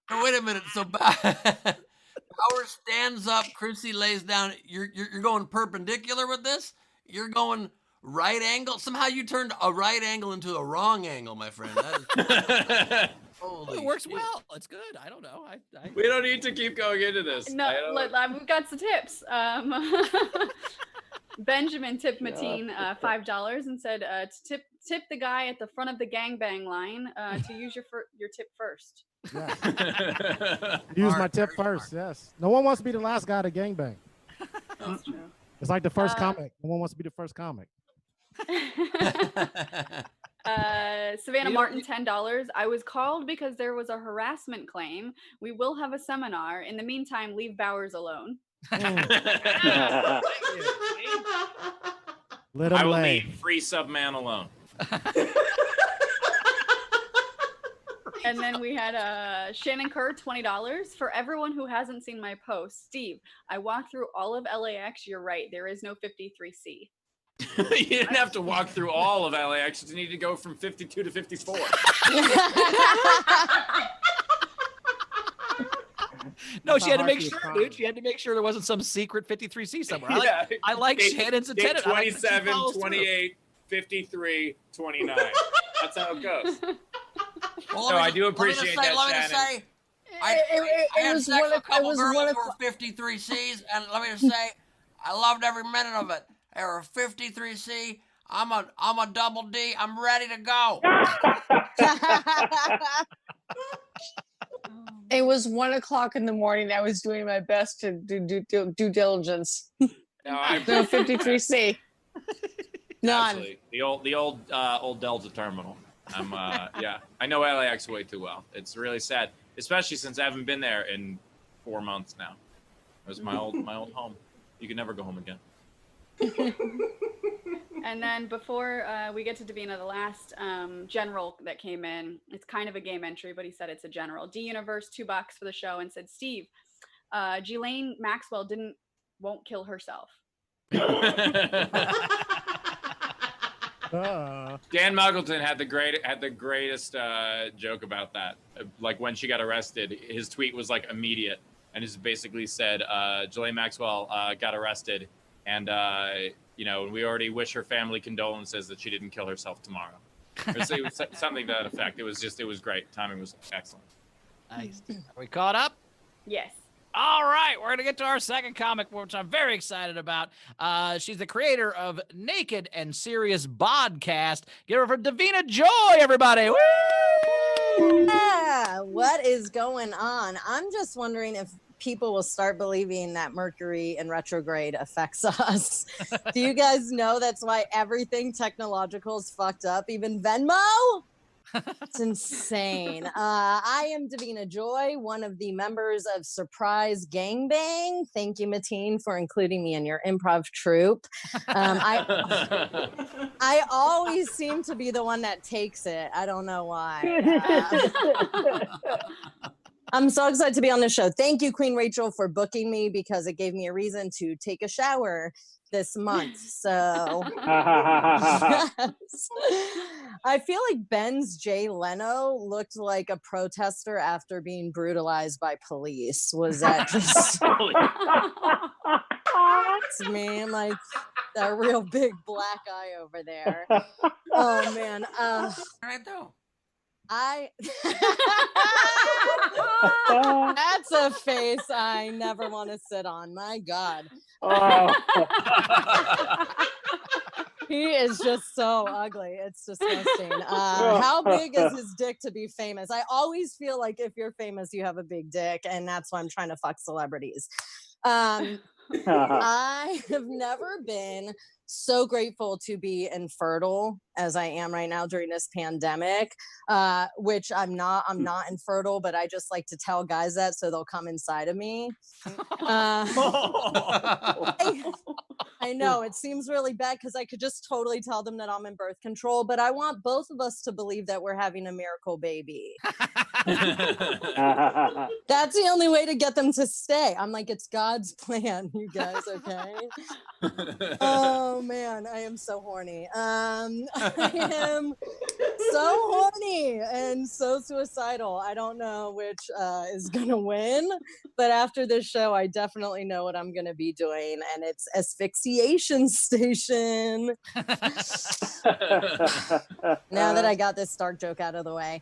So wait a minute. So Bowers stands up. Chrissy lays down. You're going perpendicular with this. You're going right angle. Somehow you turned a right angle into a wrong angle, my friend. That is, holy It works shit. well. It's good. I don't know. we don't need to keep going into this. No, I don't- we've got some tips. Benjamin tipped Mateen $5 and said to tip the guy at the front of the gangbang line to use your tip first. Yeah. Use my Smart, tip very first. Yes. No one wants to be the last guy to gangbang. That's true. It's like the first Uh, comic. No one wants to be the first comic. Savannah Martin, $10. I was called because there was a harassment claim. We will have a seminar. In the meantime, leave Bowers alone. Let I him will lay. leave Free Subman alone. And then we had Shannon Kerr, $20. For everyone who hasn't seen my post, Steve, I walked through all of LAX. You're right. There is no 53C. You didn't have to walk through all of LAX. You need to go from 52 to 54. No, she had to how make hard she was sure, trying. dude. She had to make sure there wasn't some secret 53C somewhere. Yeah. I like Shannon's Date intent. 27, 28, 53, 29. That's how it goes. Well, No, I do appreciate that, Let me Shannon. just say, I had was sex one with a of- it couple was girls one who of- were 53Cs, and let me just say, I loved every minute of it. They were 53C. I'm a double D. I'm ready to go. It was 1 o'clock in the morning. I was doing my best to do due diligence. No, I No appreciate 53C. None. Absolutely. The old Delta terminal. Yeah. I know LAX way too well. It's really sad, especially since I haven't been there in 4 months now. It was my old home. You can never go home again. And then before we get to Davina, the last general that came in, it's kind of a game entry, but he said it's a general. D Universe, $2 for the show, and said, Steve, Ghislaine Maxwell won't kill herself. Dan Muggleton had the greatest joke about that. Like when she got arrested, his tweet was like immediate, and it basically said, Ghislaine Maxwell got arrested, and we already wish her family condolences that she didn't kill herself tomorrow. It was something to that effect. It was great. Timing was excellent. Nice. Are we caught up? Yes. All right, we're going to get to our second comic, which I'm very excited about. She's the creator of Naked and Serious Podcast. Give her for Davina Joy, everybody. Woo! Yeah, what is going on? I'm just wondering if people will start believing that Mercury in retrograde affects us. Do you guys know that's why everything technological is fucked up, even Venmo? It's insane. I am Davina Joy, one of the members of Surprise Gangbang. Thank you, Mateen, for including me in your improv troupe. I always seem to be the one that takes it. I don't know why. I'm so excited to be on the show. Thank you, Queen Rachel, for booking me because it gave me a reason to take a shower this month. So yes. I feel like Ben's Jay Leno looked like a protester after being brutalized by police. Was that just it's me? I'm like that real big black eye over there. Oh man. Right though. That's a face I never want to sit on. My God. He is just so ugly. It's disgusting. How big is his dick to be famous? I always feel like if you're famous, you have a big dick, and that's why I'm trying to fuck celebrities. I have never been so grateful to be infertile as I am right now during this pandemic, which I'm not infertile, but I just like to tell guys that so they'll come inside of me. I know it seems really bad because I could just totally tell them that I'm in birth control, but I want both of us to believe that we're having a miracle baby. That's the only way to get them to stay. I'm like, it's God's plan, you guys, okay? Oh man, I am so horny. I am so horny and so suicidal. I don't know which is gonna win, but after this show, I definitely know what I'm gonna be doing, and it's asphyxiation station. Now that I got this Stark joke out of the way.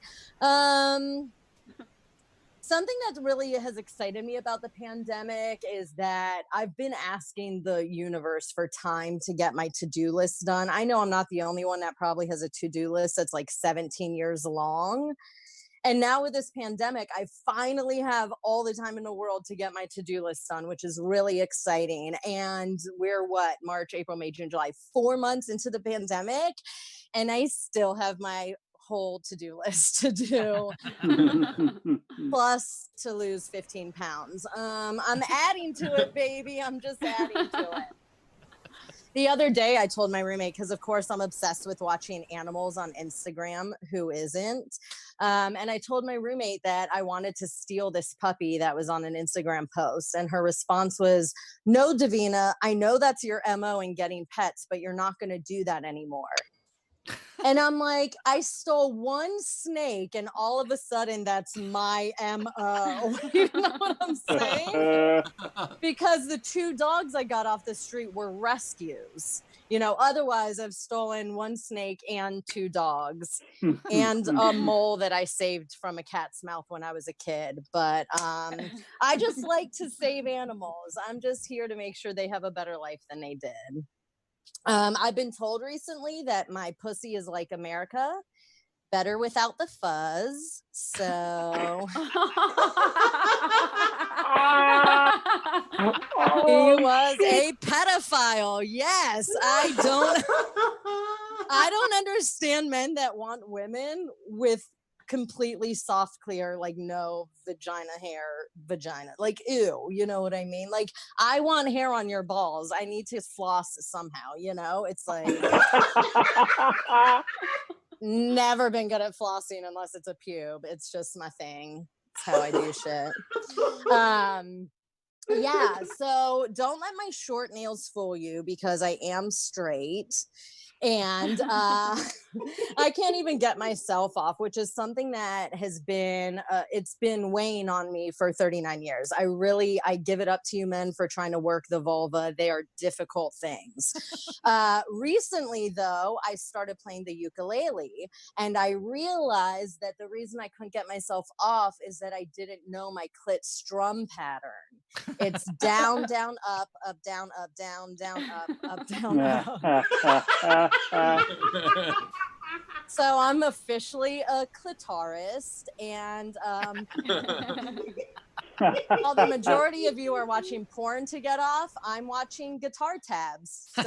Something that really has excited me about the pandemic is that I've been asking the universe for time to get my to-do list done. I know I'm not the only one that probably has a to-do list that's like 17 years long. And now with this pandemic, I finally have all the time in the world to get my to-do list done, which is really exciting. And we're March, April, May, June, July, 4 months into the pandemic. And I still have my whole to-do list to do, plus to lose 15 pounds. I'm adding to it, baby. I'm just adding to it. The other day, I told my roommate, because of course I'm obsessed with watching animals on Instagram. Who isn't? And I told my roommate that I wanted to steal this puppy that was on an Instagram post. And her response was, "No, Davina, I know that's your MO in getting pets, but you're not going to do that anymore." And I'm like, I stole one snake and all of a sudden that's my MO. You know what I'm saying? Because the 2 dogs I got off the street were rescues. You know, otherwise I've stolen 1 snake and 2 dogs and a mole that I saved from a cat's mouth when I was a kid. But I just like to save animals. I'm just here to make sure they have a better life than they did. I've been told recently that my pussy is like America, better without the fuzz. So he was a pedophile. Yes, I don't understand men that want women with completely soft, clear, like no vagina, like ew, you know what I mean? Like, I want hair on your balls. I need to floss somehow, you know? It's like never been good at flossing unless it's a pube. It's just my thing. It's how I do shit. Yeah, so don't let my short nails fool you because I am straight. And I can't even get myself off, which is something that has been it's been weighing on me for 39 years. I give it up to you men for trying to work the vulva. They are difficult things. Recently though, I started playing the ukulele and I realized that the reason I couldn't get myself off is that I didn't know my clit strum pattern. It's down, down, up, down, down, up, down, up. So I'm officially a clitorist, and while the majority of you are watching porn to get off, I'm watching guitar tabs. So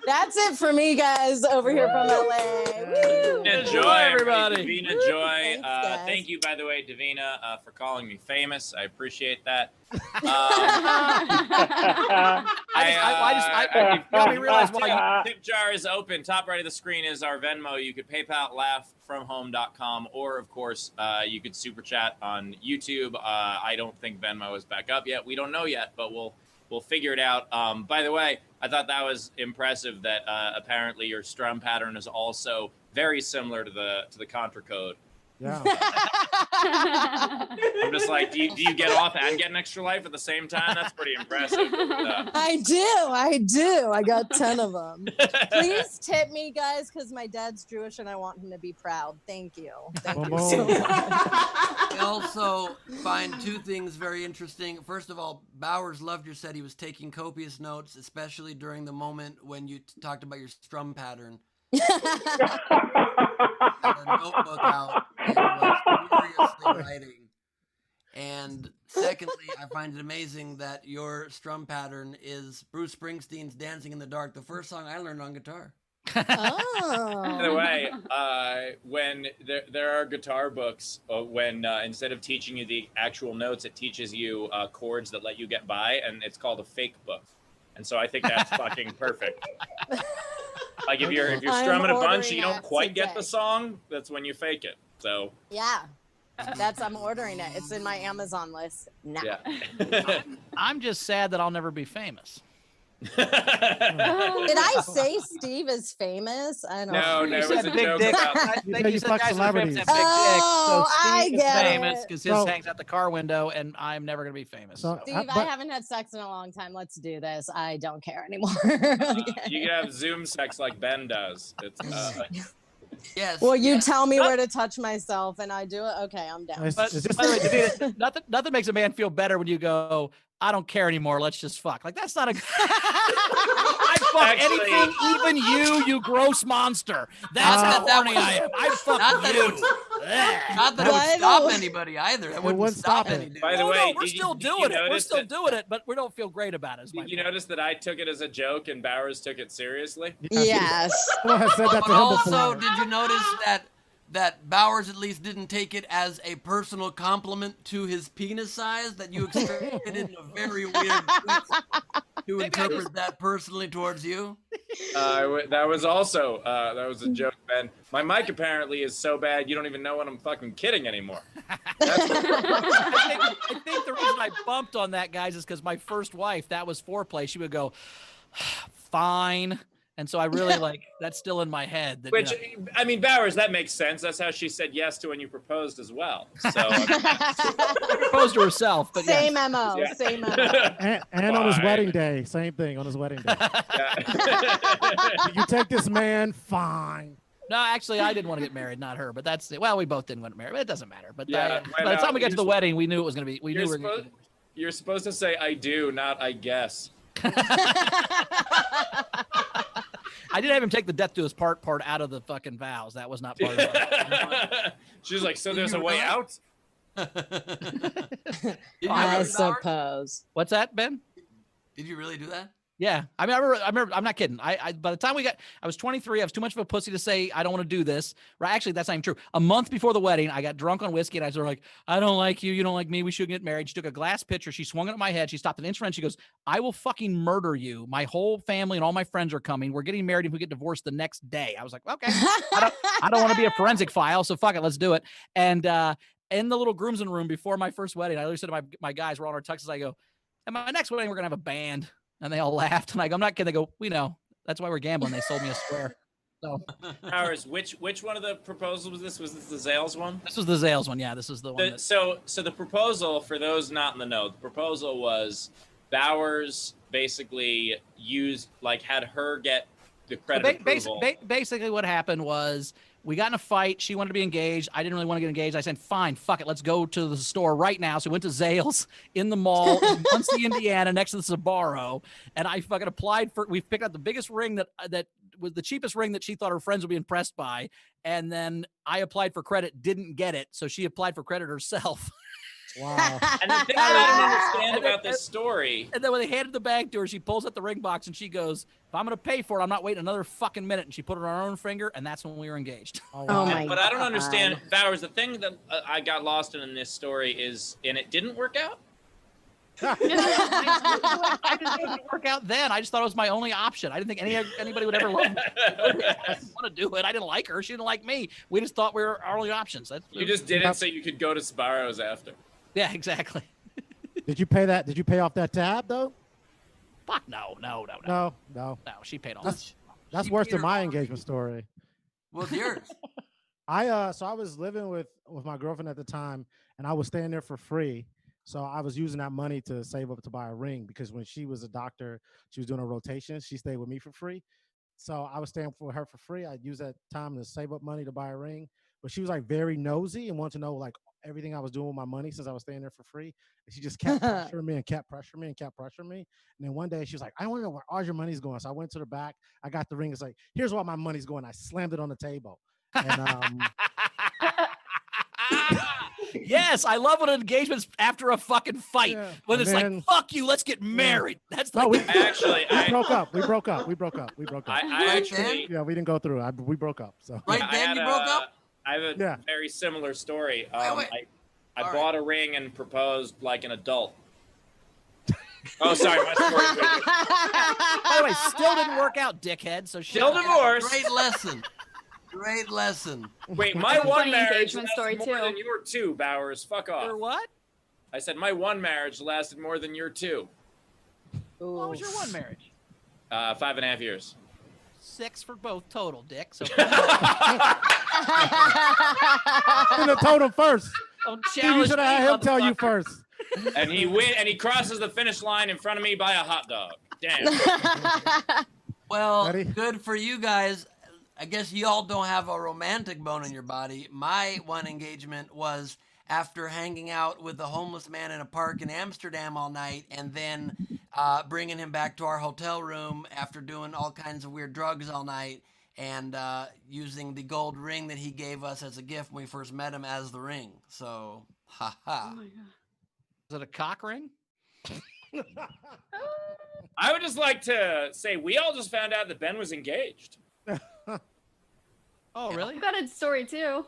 that's it for me, guys, over here from LA. Woo! Enjoy, everybody. Davina Joy. Thanks, thank you, by the way, Davina, for calling me famous. I appreciate that. You help me realize why tip jar is open. Top right of the screen is our Venmo. You could PayPal laughfromhome.com, or of course you could super chat on YouTube. I don't think Venmo is back up yet. We don't know yet, but we'll figure it out. By the way, I thought that was impressive that apparently your strum pattern is also very similar to the Contra code. Yeah. I'm just like, do you get off and get an extra life at the same time? That's pretty impressive. I do. I got 10 of them. Please tip me, guys, because my dad's Jewish and I want him to be proud. Thank you. Thank you so much. I also find 2 things very interesting. First of all, Bowers loved your set. He was taking copious notes, especially during the moment when you talked about your strum pattern. Had a notebook out and was furiously writing. And secondly, I find it amazing that your strum pattern is Bruce Springsteen's Dancing in the Dark, the first song I learned on guitar. Oh. By the way, when there are guitar books, when instead of teaching you the actual notes, it teaches you chords that let you get by, and it's called a fake book. And so I think that's fucking perfect. Like if you're strumming a bunch and you don't quite get the song, that's when you fake it. So yeah, I'm ordering it. It's in my Amazon list now. Yeah. I'm just sad that I'll never be famous. Did I say Steve is famous? I don't know. No, You it said was a big joke dick. about. I think you said fuck guys are famous celebrities. have big dicks. So I Steve is get famous it. because his So- hangs out the car window, and I'm never gonna be famous. So, Steve, I but- haven't had sex in a long time. Let's do this. I don't care anymore. You can have Zoom sex like Ben does. It's Yes. Well, you yes. tell me where to touch myself, and I do it. Okay, I'm down. It's- But it's just- by the way, Davina, nothing makes a man feel better when you go, I don't care anymore. Let's just fuck. Like that's not a. I fuck Actually- anything, even you gross monster. That's Not how that horny was- I am. I fuck not that it you. was- Ugh. Not that it By would the stop way- anybody either. That wouldn't wouldn't stop stop it. any dude. By the Oh, way, no, we're did you- still did you doing it. We're notice still that- doing it, but we don't feel great about it. Is my Did you point. notice that I took it as a joke and Bowers took it seriously? Yes. Someone has said that But to him also, before. did you notice that Bowers at least didn't take it as a personal compliment to his penis size that you extracted in a very weird tweet? to interpret that personally towards you? That was also that was a joke, Ben. My mic apparently is so bad you don't even know when I'm fucking kidding anymore. I think the reason I bumped on that, guys, is because my first wife, that was foreplay. She would go, fine. And so I really like, that's still in my head. That, Which, I mean, Bowers, that makes sense. That's how she said yes to when you proposed as well. So she proposed to herself. But Same yes. MO. Yeah. Same MO. And on his wedding day, same thing on his wedding day. You take this man, fine. No, actually, I didn't want to get married, not her. But that's well, we both didn't want to marry. But it doesn't matter. But Yeah, by the time we got to the wedding, we knew it was going to be. We knew we were going to. You're supposed to say "I do," not "I guess." I did have him take the death to his part out of the fucking vows. That was not part of it. She's like, so there's a way out? I suppose. What's that, Ben? Did you really do that? Yeah. I mean, I remember, I'm not kidding. I by the time I was 23, I was too much of a pussy to say, I don't want to do this. Right. Actually, that's not even true. A month before the wedding, I got drunk on whiskey and I was like, I don't like you. You don't like me. We should get married. She took a glass pitcher. She swung it at my head. She stopped an inch from it. She goes, I will fucking murder you. My whole family and all my friends are coming. We're getting married if we get divorced the next day. I was like, okay, I don't want to be a forensic file. So fuck it. Let's do it. And, in the little groomsmen room before my first wedding, I literally said to my guys, we're all in our tuxes. I go, at my next wedding, we're going to have a band. And they all laughed. And I go, I'm not kidding. They go, we know. That's why we're gambling. They sold me a square. So, Powers, which one of the proposals was this? Was this the Zales one? This was the Zales one. Yeah, this is the one. So the proposal, for those not in the know, the proposal was Bowers basically had her get the credit approval. Basically, what happened was we got in a fight. She wanted to be engaged. I didn't really want to get engaged. I said, fine, fuck it. Let's go to the store right now. So we went to Zales in the mall in Muncie, Indiana, next to the Sbarro. And I fucking applied for, we picked out the biggest ring that was the cheapest ring that she thought her friends would be impressed by. And then I applied for credit, didn't get it. So she applied for credit herself. Wow. And the thing that I don't understand about this story. And then when they handed the bag to her, she pulls out the ring box and she goes, if I'm going to pay for it, I'm not waiting another fucking minute. And she put it on her own finger, and that's when we were engaged. Oh, Oh wow. my But I don't God. understand, Bowers, the thing that I got lost in this story is, and it didn't work out? I didn't think it would work out then. I just thought it was my only option. I didn't think anybody would ever love me. I didn't want to do it. I didn't like her. She didn't like me. We just thought we were our only options. You just did it so you could go to Sbarro's after. Yeah, exactly. Did you pay that? Did you pay off that tab though? Fuck no. No. No, she paid all. That's She worse paid than her my off. engagement story. What's yours? So I was living with my girlfriend at the time, and I was staying there for free. So I was using that money to save up to buy a ring, because when she was a doctor, she was doing a rotation. She stayed with me for free. So I was staying for her for free. I'd use that time to save up money to buy a ring. But she was like very nosy and wanted to know like everything I was doing with my money since I was staying there for free. And she just kept pressuring me and kept pressuring me and kept pressuring me. And then one day she was like, I want to know where all your money's going. So I went to the back. I got the ring. It's like, here's where my money's going. I slammed it on the table. And Yes, I love when engagement's after a fucking fight. Yeah. When And it's then- like, fuck you, let's get married. That's no, like, we broke up. We broke up. I Right actually, Yeah, we didn't go through. We broke up. So Right then you broke up? I have a Yeah. very similar story. Wait. I All bought a ring and proposed like an adult. Oh, sorry, my story. by the way, still didn't work out, dickhead. So shut Still up. divorced. Great lesson. Great lesson. Wait, my That's a one funny marriage engagement story, lasted more too. than your two, Bowers. Fuck Or off. what? I said my one marriage lasted more than your two. What was your one marriage? 5.5 years. 6 for both total, dick. So in the totem first. don't You challenge should me, have had him tell you motherfucker. first. And he crosses the finish line in front of me by a hot dog. Damn. Well, Ready? good for you guys. I guess y'all don't have a romantic bone in your body. My one engagement was after hanging out with a homeless man in a park in Amsterdam all night, and then bringing him back to our hotel room after doing all kinds of weird drugs all night, and using the gold ring that he gave us as a gift when we first met him as the ring. So, ha ha. Oh my God. Is it a cock ring? I would just like to say we all just found out that Ben was engaged. Oh, really? I got a story too.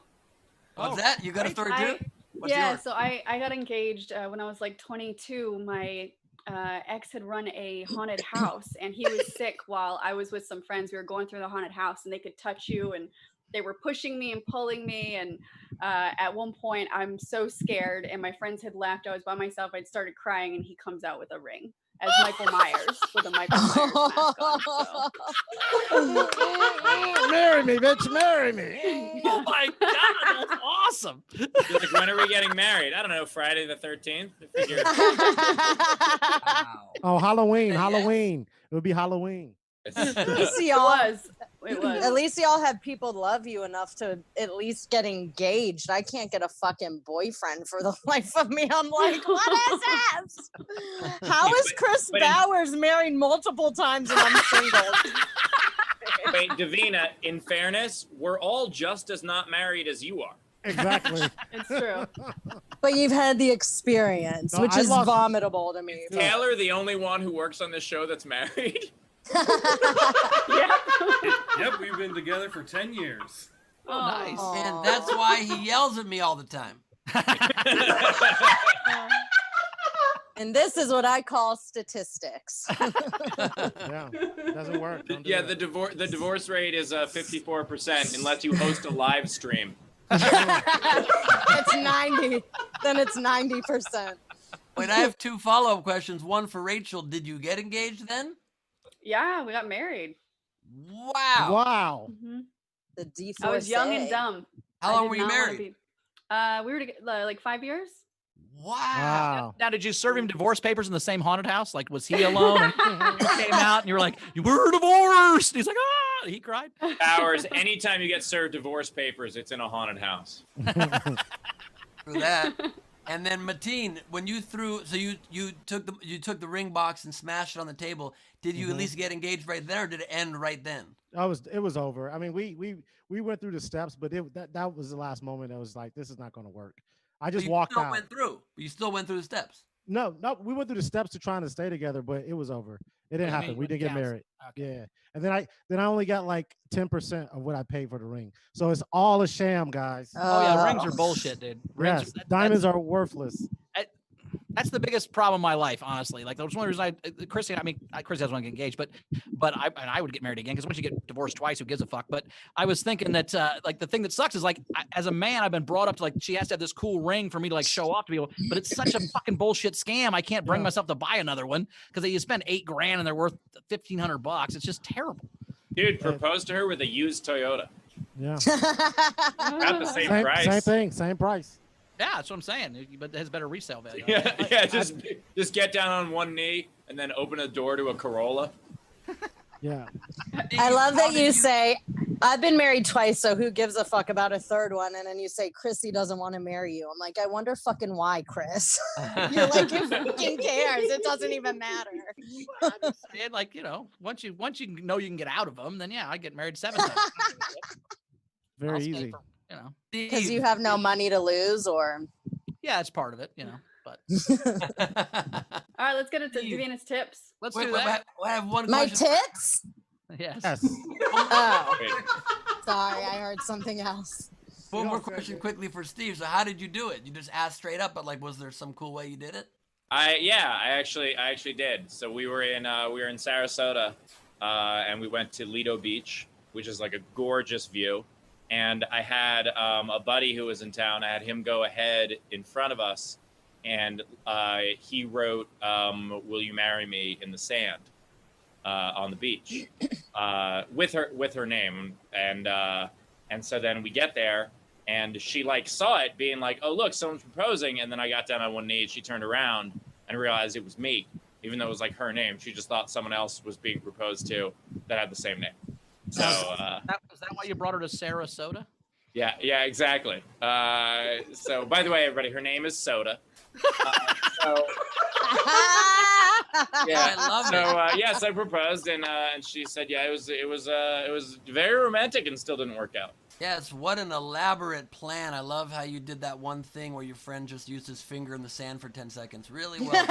What's that? You got a story too? What's Yeah, yours? so I got engaged when I was like 22. My ex had run a haunted house, and he was sick while I was with some friends. We were going through the haunted house, and they could touch you, and they were pushing me and pulling me. And at one point, I'm so scared, and my friends had left. I was by myself. I'd started crying, and he comes out with a ring as Michael Myers with a Michael Myers mask on. So. Marry me, bitch, marry me. Oh my God, that's awesome. You're like, when are we getting married? I don't know, Friday the 13th. Wow. Oh, Halloween, Yes. Halloween. It would be Halloween. At least It y'all, was. It was. at least y'all have people love you enough to at least get engaged. I can't get a fucking boyfriend for the life of me. I'm like, what is this? How is Chris but Bowers married multiple times and I'm single? Wait, Davina, in fairness, we're all just as not married as you are. Exactly. It's true. But you've had the experience, No, which I is lost- vomitable to me. Taylor, the only one who works on this show that's married. Yep, we've been together for 10 years. Oh, nice. And that's why he yells at me all the time. And this is what I call statistics. Yeah, doesn't work. Don't do Yeah, it. the divorce rate is 54% unless you host a live stream. It's 90. Then it's 90%. Wait, I have 2 follow-up questions. One for Rachel. Did you get engaged then? Yeah, we got married. Wow. Wow. hmm The D4. I was young and dumb. How I long did were you not wanna married? be- we were like 5 years. Wow. Wow. Now, did you serve him divorce papers in the same haunted house? Like, was he alone? And you came out and you were like, "You were divorced." And he's like, "Ah!" He cried. Powers, anytime you get served divorce papers, it's in a haunted house. For that. And then Mateen, when you threw, so you took the ring box and smashed it on the table. Did you at least get engaged right there, or did it end right then? It was over. I mean, we went through the steps, but that was the last moment. I was like, this is not going to work. I just walked still out. Went through. You still went through the steps. No, we went through the steps to trying to stay together, but it was over. It didn't I mean, happen. We when it didn't get counts. married. Okay. Yeah, and then I only got like 10% of what I paid for the ring. So it's all a sham, guys. Oh yeah, rings are bullshit, dude. Rings, Yes, diamonds are worthless. That's the biggest problem in my life, honestly. Like, that was one reason Chrissy doesn't want to get engaged, but I would get married again, because once you get divorced twice, who gives a fuck? But I was thinking that like, the thing that sucks is, like, as a man, I've been brought up to, like, she has to have this cool ring for me to, like, show off to people, but it's such a fucking bullshit scam. I can't bring myself to buy another one, because you spend $8,000 and they're worth $1,500. It's just terrible. Dude, propose to her with a used Toyota. Yeah, Not the same price. same thing, same price. Yeah, that's what I'm saying. But it has better resale value. Yeah, just get down on one knee and then open a door to a Corolla. Yeah, I love that you say, I've been married twice, so who gives a fuck about a third one? And then you say, Chrissy doesn't want to marry you. I'm like, I wonder fucking why, Chris. You're like, who fucking cares? It doesn't even matter. And, like, once you know you can get out of them, then yeah, I'd get married 7 times. very I'll stay easy. for, Because you have no money to lose, or yeah, it's part of it, but All right, let's get into Davina's tips. let's Wait, do wait, that. I have one my question. tits? Yes. Yes. Oh, Wait, sorry, I heard something else. One more question quickly for Steve. So how did you do it? You just asked straight up, but like, was there some cool way you did it? I actually did. So we were in Sarasota, and we went to Lido Beach, which is like a gorgeous view. And I had a buddy who was in town. I had him go ahead in front of us, and he wrote "Will you marry me" in the sand on the beach with her name. And so then we get there, and she like saw it, being like, "Oh look, someone's proposing." And then I got down on one knee, and she turned around and realized it was me, even though it was like her name. She just thought someone else was being proposed to that had the same name. So Is that why you brought her to Sarasota? yeah, exactly. So by the way, everybody, her name is Soda. So yeah, I love so yes, I proposed, and she said, yeah, it was very romantic, and still didn't work out. Yes, what an elaborate plan. I love how you did that one thing where your friend just used his finger in the sand for 10 seconds. Really well done.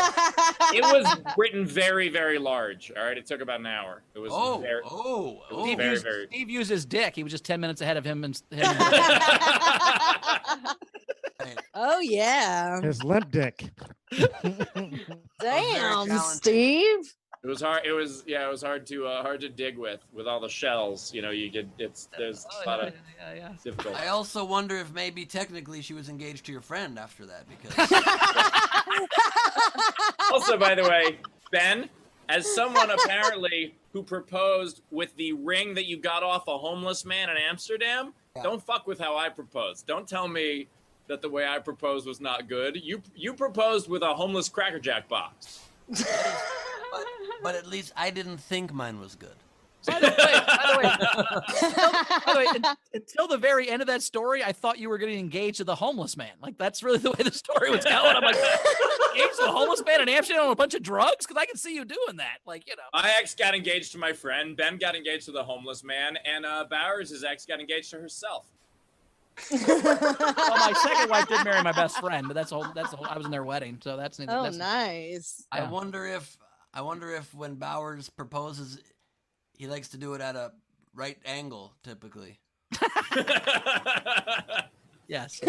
It was written very, very large. All right, it took about an hour. It was very, Steve, very, used, very. Steve used his dick. He was just 10 minutes ahead of him. And I Oh yeah. His limp dick. Damn, talented. Steve. It was hard. It was hard to dig with all the shells. You know, there's a lot of difficult. I also wonder if maybe technically she was engaged to your friend after that because. Also, by the way, Ben, as someone apparently who proposed with the ring that you got off a homeless man in Amsterdam, don't fuck with how I proposed. Don't tell me that the way I proposed was not good. You proposed with a homeless Cracker Jack box. But at least I didn't think mine was good. By the way, until the very end of that story, I thought you were getting engaged to the homeless man. Like, that's really the way the story was going. I'm like, engaged to the homeless man in Amsterdam on a bunch of drugs? Because I can see you doing that. Like, you know. My ex got engaged to my friend. Ben got engaged to the homeless man. And Bowers' ex got engaged to herself. Well, my second wife did marry my best friend, but that's the whole. I was in their wedding, so that's. Oh, nice. I wonder if when Bowers proposes, he likes to do it at a right angle, typically. Yes.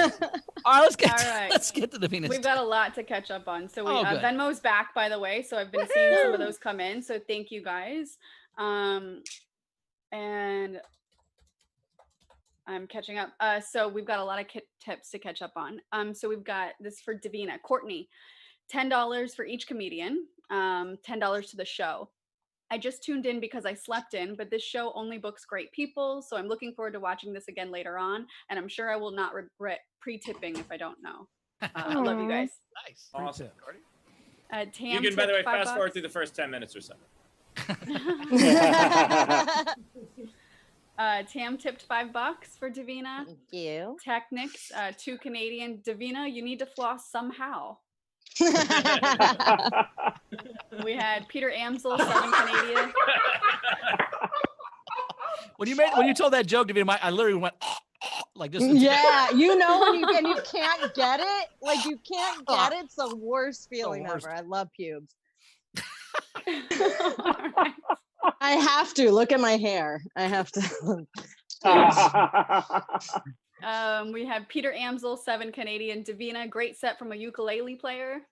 All right, let's get to the Venus. We've got a lot to catch up on. So Venmo's back, by the way. So I've been seeing some of those come in. So thank you guys. And I'm catching up. So we've got a lot of tips to catch up on. So we've got this for Davina. Courtney, $10 for each comedian, $10 to the show. I just tuned in because I slept in, but this show only books great people. So I'm looking forward to watching this again later on. And I'm sure I will not regret pre-tipping if I don't know. I love you guys. Nice. Awesome. Tam, You can, by the way, fast forward $5. through the first 10 minutes or so. Tam tipped $5 for Davina. Thank you. Technics, $2 Canadian. Davina, you need to floss somehow. We had Peter Amsel, $7 Canadian. When you told that joke, Davina, I literally went like this. Yeah, you know when you can't get it, like you can't get it. It's the worst feeling ever. I love pubes. Right. I have to look at my hair. I have to. We have Peter Amsel, $7 Canadian. Davina, great set from a ukulele player.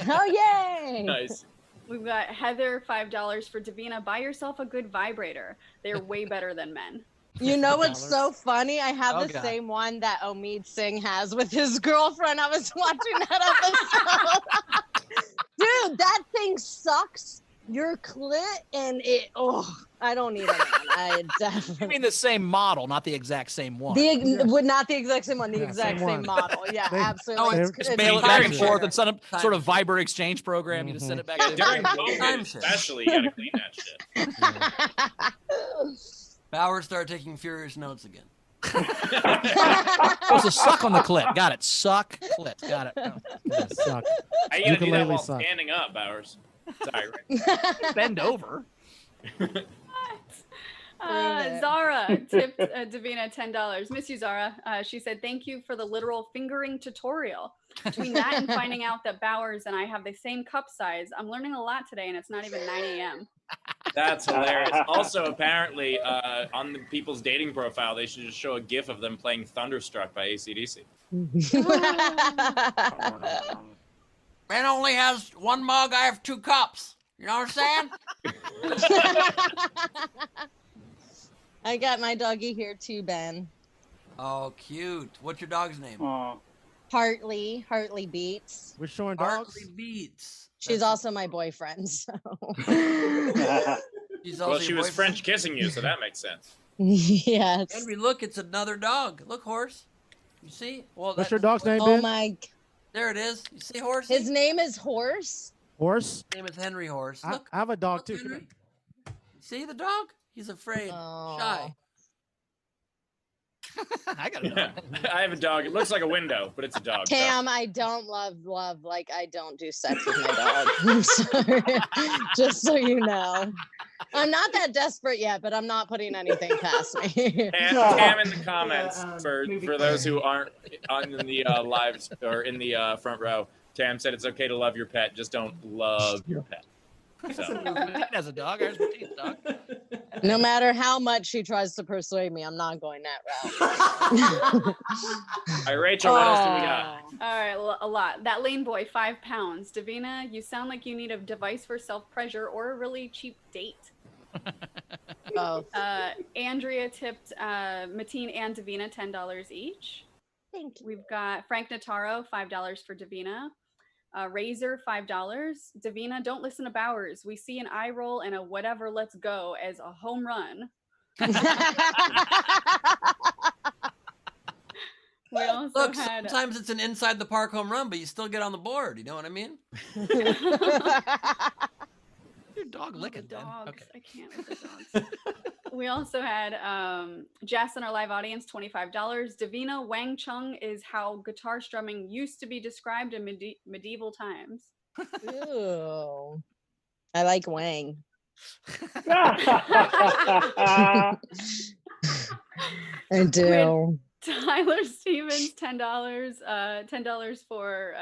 Oh yay! Nice. We've got Heather, $5 for Davina. Buy yourself a good vibrator. They're way better than men. You know what's so funny? I have the same one that Omid Singh has with his girlfriend. I was watching that episode. Dude, that thing sucks your clit and it, I don't need it. I definitely. You mean the same model, not the exact same one. Not the exact same one, the exact same model. Yeah, absolutely. Just mail it back and forth and send a sort of Viber exchange program. You just send it back. During COVID, especially, you gotta clean that shit. Bowers started taking furious notes again. It was a suck on the clit. Got it. Suck clit. Got it. Yeah, suck. I gotta do that while suck. standing up, Bowers. Sorry. Bend over. Zara tipped Davina $10. Miss you, Zara. She said, thank you for the literal fingering tutorial. Between that and finding out that Bowers and I have the same cup size, I'm learning a lot today, and it's not even 9 a.m. That's hilarious. Also, apparently, on the people's dating profile, they should just show a GIF of them playing Thunderstruck by AC/DC. Man only has one mug, I have 2 cups. You know what I'm saying? I got my doggy here too, Ben. Oh, cute. What's your dog's name? Hartley Beats. We're showing dogs. Hartley Beats. She's also my boyfriend, so. She's Well, she was French kissing you, so that makes sense. Yes. Henry, look, it's another dog. Look, horse. You see? Well, What's your dog's name, Oh Ben? my. There it is. You see, horse? His name is Horse. Horse. His name is Henry Horse. Look. I have a dog too. Look, Come Henry. here. See the dog? He's afraid. Shy. I got a dog. I have a dog. It looks like a window, but it's a dog. Tam, I don't love, like, I don't do sex with my dog. I'm sorry. Just so you know. I'm not that desperate yet, but I'm not putting anything past me. Tam in the comments for those who aren't on the lives or in the front row. Tam said it's okay to love your pet, just don't love your pet. So. Mateen has a dog. Ours Mateen's dog. No matter how much she tries to persuade me, I'm not going that route. All right, Rachel, what else do we got? All right, a lot. That lane boy, 5 pounds. Davina, you sound like you need a device for self-pleasure or a really cheap date. Both. Andrea tipped Mateen and Davina $10 each. Thank you. We've got Frank Notaro, $5 for Davina. Razor, $5. Davina, don't listen to Bowers. We see an eye roll and a whatever, let's go as a home run. We also Look, had sometimes it's an inside the park home run, but you still get on the board. You know what I mean? Your dog licking, the Ben. dogs. Okay. I can't with the dogs. We also had Jess in our live audience, $25. Davina, Wang Chung is how guitar strumming used to be described in medieval times. Ooh. I like Wang. I do. Tyler Stevens, $10. $10 for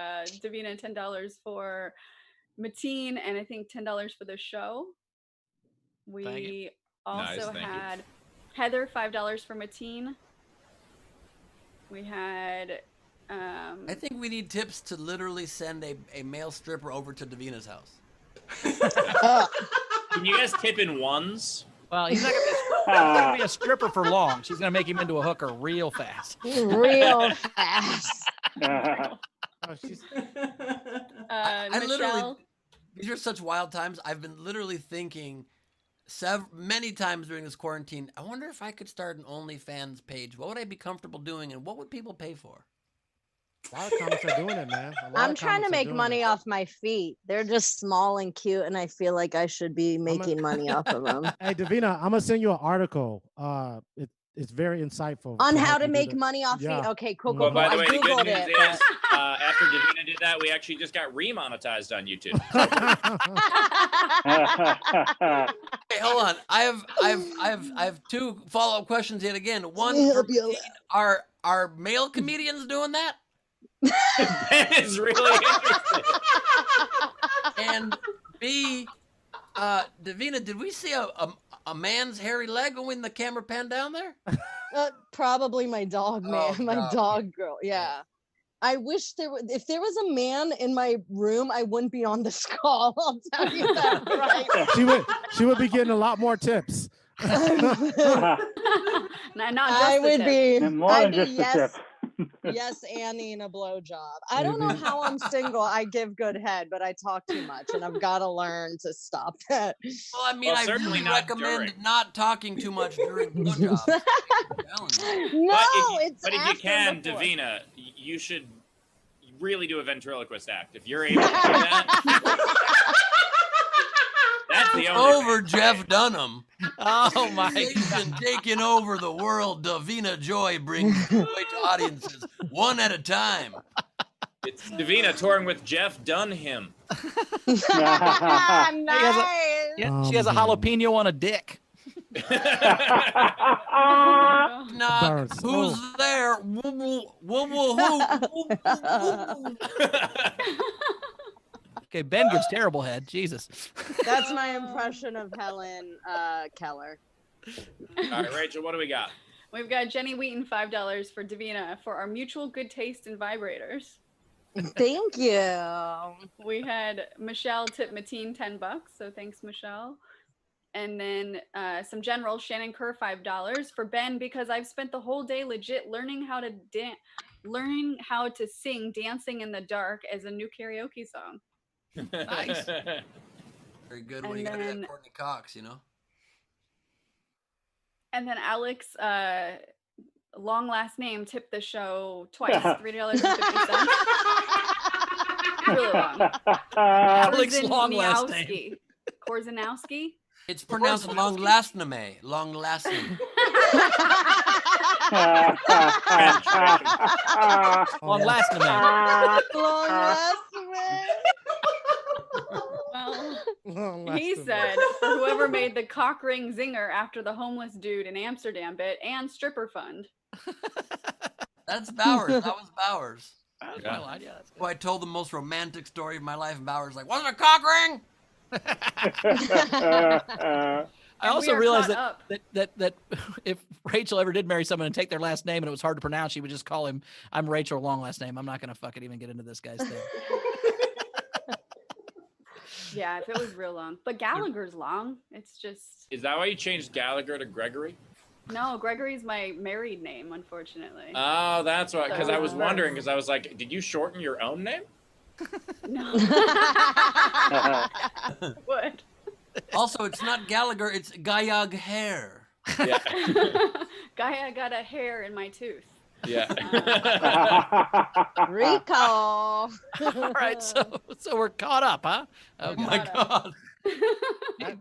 Davina, $10 for Mateen, and I think $10 for the show. We also had Heather, $5 for Mateen. We had I think we need tips to literally send a male stripper over to Davina's house. Can you guys tip in ones? Well, he's not going to be a stripper for long. She's going to make him into a hooker real fast. Real fast. Michelle. These are such wild times. I've been literally thinking many times during this quarantine, I wonder if I could start an OnlyFans page. What would I be comfortable doing, and what would people pay for? A lot of comics are doing it, man. I'm trying to make money off my feet. They're just small and cute, and I feel like I should be making money off of them. Hey, Davina, I'm gonna send you an article. It's very insightful on how to make money off feet. Okay, cool. Well, by the way, the good news it, is after Davina did that, we actually just got remonetized on YouTube. Hey, hold on. I have two follow-up questions yet again. One, are male comedians doing that? Ben is really interested. And B, Davina, did we see a man's hairy leg when the camera panned down there? Probably my dog, man. Oh, my God. dog girl. Yeah. I wish if there was a man in my room, I wouldn't be on this call. I'll tell you that right. She would be getting a lot more tips. Not just I would be more than just the tip. Yes, Annie in a blowjob. I don't know how I'm single. I give good head, but I talk too much, and I've got to learn to stop that. Well, I mean, I certainly really not recommend during. not talking too much during blowjobs. No, but if you can, Davina, you should really do a ventriloquist act. If you're able to do that, that's the only over thing. Jeff Dunham. Oh my Sensation taking over the world. Davina Joy brings joy to audiences one at a time. It's Davina touring with Jeff Dunham. Nice. She has a jalapeno on a dick. Not who's there? Woo, woo, woo, woo. Okay, Ben gives terrible head. Jesus. That's my impression of Helen Keller. All right, Rachel, what do we got? We've got Jenny Wheaton, $5 for Davina for our mutual good taste in vibrators. Thank you. We had Michelle tip Mateen $10, so thanks, Michelle. And then some general Shannon Kerr, $5 for Ben, because I've spent the whole day legit learning how to sing "Dancing in the Dark" as a new karaoke song. Nice. Very good when you got that Courtney Cox, you know. And then Alex, long last name, tipped the show twice, $3.50. Really long. Alex, long last name. Korzanowski. It's pronounced long lastname. Long lastname. Long last name. Long last Well, he said for whoever made the cock ring zinger after the homeless dude in Amsterdam bit and stripper fund. That's Bowers. That was Bowers. That was my line. Yeah, that's good. Well, I told the most romantic story of my life, and Bowers was like, "Wasn't a cock ring?" I And we also are realized caught that if Rachel ever did marry someone and take their last name and it was hard to pronounce, she would just call him, I'm Rachel, long last name. I'm not going to fucking even get into this guy's thing. Yeah, if it was real long. But Gallagher's long. It's just. Is that why you changed Gallagher to Gregory? No, Gregory's my married name, unfortunately. Oh, that's why. Because I was So- wondering, because I was like, did you shorten your own name? No. What? Also, it's not Gallagher, it's Gayag Hair. Yeah. Guy, I got a hair in my tooth. Yeah. Recall. All right, so we're caught up, huh? Oh Okay. my God.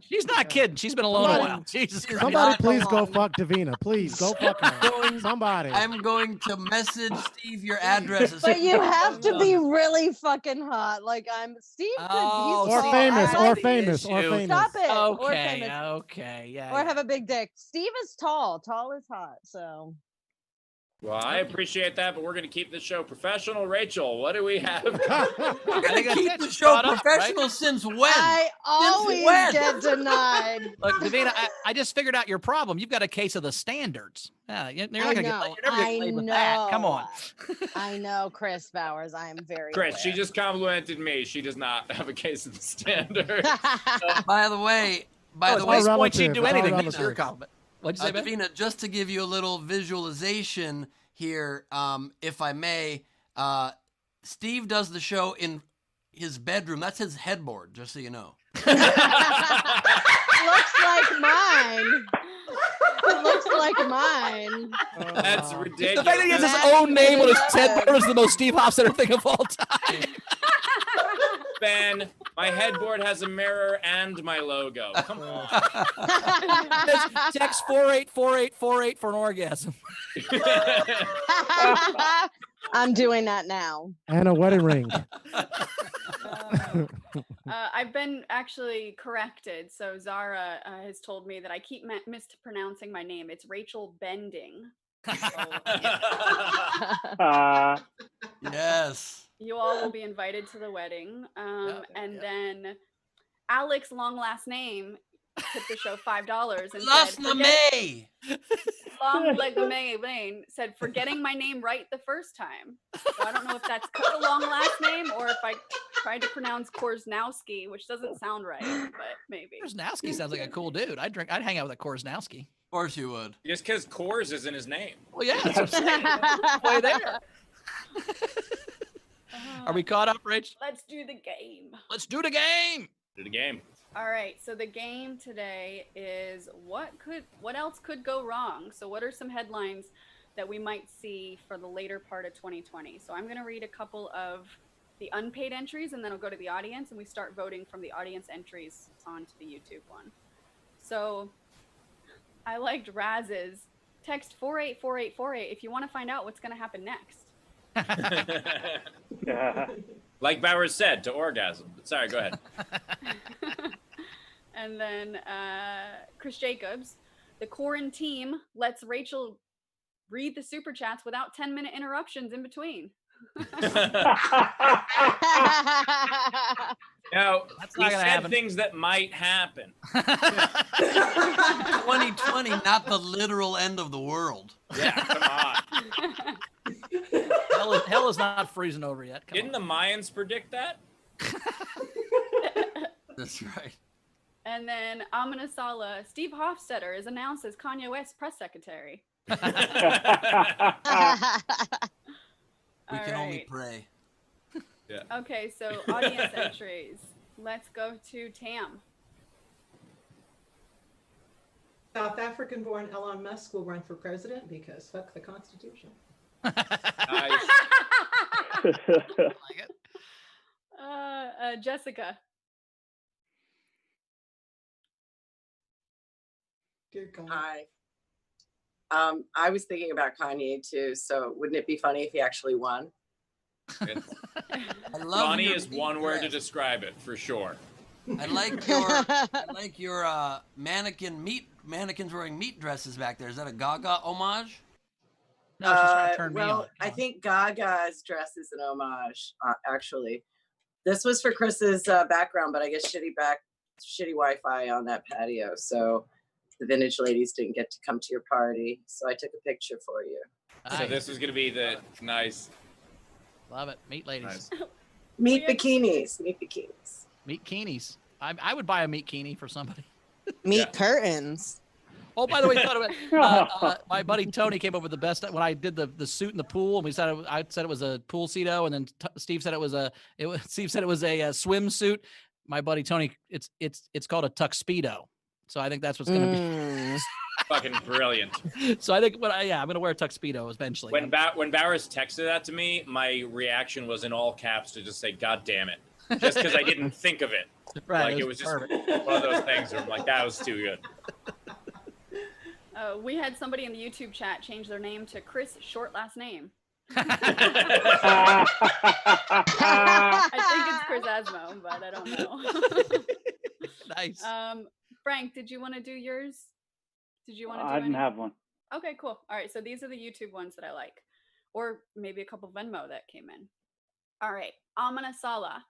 She's not kidding. She's been alone a Somebody- while. Jesus Christ. Somebody not please go long. fuck Davina. Please go fuck her. Somebody. I'm going to message Steve your address. as But soon you as have to we're be done. really fucking hot. Like Steve could Oh, he's Or tall. famous, I or like- famous, or issue. famous. Stop it. Or Okay, famous. okay, yeah. Or yeah. have a big dick. Steve is tall. Tall is hot. So Well, I appreciate that, but we're going to keep the show professional. Rachel, what do we have? We're I gonna think keep that's the it. show Caught up, professional since when? I always when? get denied. Look, Davina, I just figured out your problem. You've got a case of the standards. Yeah, you're not I gonna know. get. You're never gonna I get laid with that. Come on. I know, Chris Bowers. I am very Chris, she aware. just complimented me. She does not have a case of the standard. By the way, At all this point, she'd relative. do It's all anything. That's your relative. compliment. What'd you say, Ben? Davina, just to give you a little visualization here, if I may, Steve does the show in his bedroom. That's his headboard, just so you know. Looks like mine. It looks like mine. That's Uh, ridiculous. The fact that he has his That's own name on his ridiculous. headboard is the most Steve Hofstetter thing of all time. Ben, my headboard has a mirror and my logo. Come on. Text 484848 for an orgasm. I'm doing that now. And a wedding ring. I've been actually corrected. So Zara has told me that I keep mispronouncing my name. It's Rachel Bending. Yes. You all will be invited to the wedding. And yep. then Alex, long last name, tipped the show $5 and Last said, May. long like the May said, forgetting my name right the first time. So I don't know if that's the long last name or if I tried to pronounce Korsnowski, which doesn't sound right, but maybe. Korsnowski sounds like a cool dude. I'd hang out with a Korsnowski. Of course you would. Just because Coors is in his name. Well, yeah, that's what I'm saying. Way there. Are we caught up, Rach? Let's do the game. Let's do the game. To the game. All right, so the game today is what else could go wrong? So what are some headlines that we might see for the later part of 2020? So I'm going to read a couple of the unpaid entries and then I'll go to the audience and we start voting from the audience entries onto the YouTube one. So I liked Raz's text 484848 if you want to find out what's going to happen next. Like Bowers said, to orgasm. But sorry, go ahead. And then Chris Jacobs, the quarantine lets Rachel read the super chats without 10-minute interruptions in between. Now, That's we not gonna said happen. things that might happen. 2020, not the literal end of the world. Yeah, come on. Hell is not freezing over yet. Come Didn't on. the Mayans predict that? That's right. And then Amina Sala, Steve Hofstetter is announced as Kanye West's press secretary. We All can only right. pray. Okay, so audience entries. Let's go to Tam. South African-born Elon Musk will run for president because fuck the Constitution. Nice. Like it. Jessica. Dear God. Hi. I was thinking about Kanye too, so wouldn't it be funny if he actually won? I love Funny your is meat one word to dress. describe it, for sure. I like your mannequins wearing meat dresses back there. Is that a Gaga homage? No, she's trying to turn me well, on. I think Gaga's dress is an homage, actually. This was for Chris's background, but I guess shitty Wi-Fi on that patio. So the vintage ladies didn't get to come to your party, so I took a picture for you. So this was going to be the nice. Love it. Meat ladies. Nice. Meat bikinis. Meat bikinis. Meat bikinis. I would buy a meat bikini for somebody. Meat curtains. Oh, by the way, my buddy Tony came up with the best when I did the suit in the pool, and we said I said it was a pool cedo, and then Steve said it was a swimsuit. My buddy Tony, it's called a tuxedo. So I think that's what's going to be. Fucking brilliant. So I think I'm gonna wear a tuxedo eventually. When Bowers texted that to me, my reaction was in all caps to just say, "God damn it!" Just because I didn't think of it. Right. Like it was just one of those things where I'm like, that was too good. We had somebody in the YouTube chat change their name to Chris short last name. I think it's Chris Asmo, but I don't know. Nice. Frank, did you want to do yours? Did you want to do I didn't have one. Okay, cool. All right, so these are the YouTube ones that I like. Or maybe a couple Venmo that came in. All right, Amana Sala.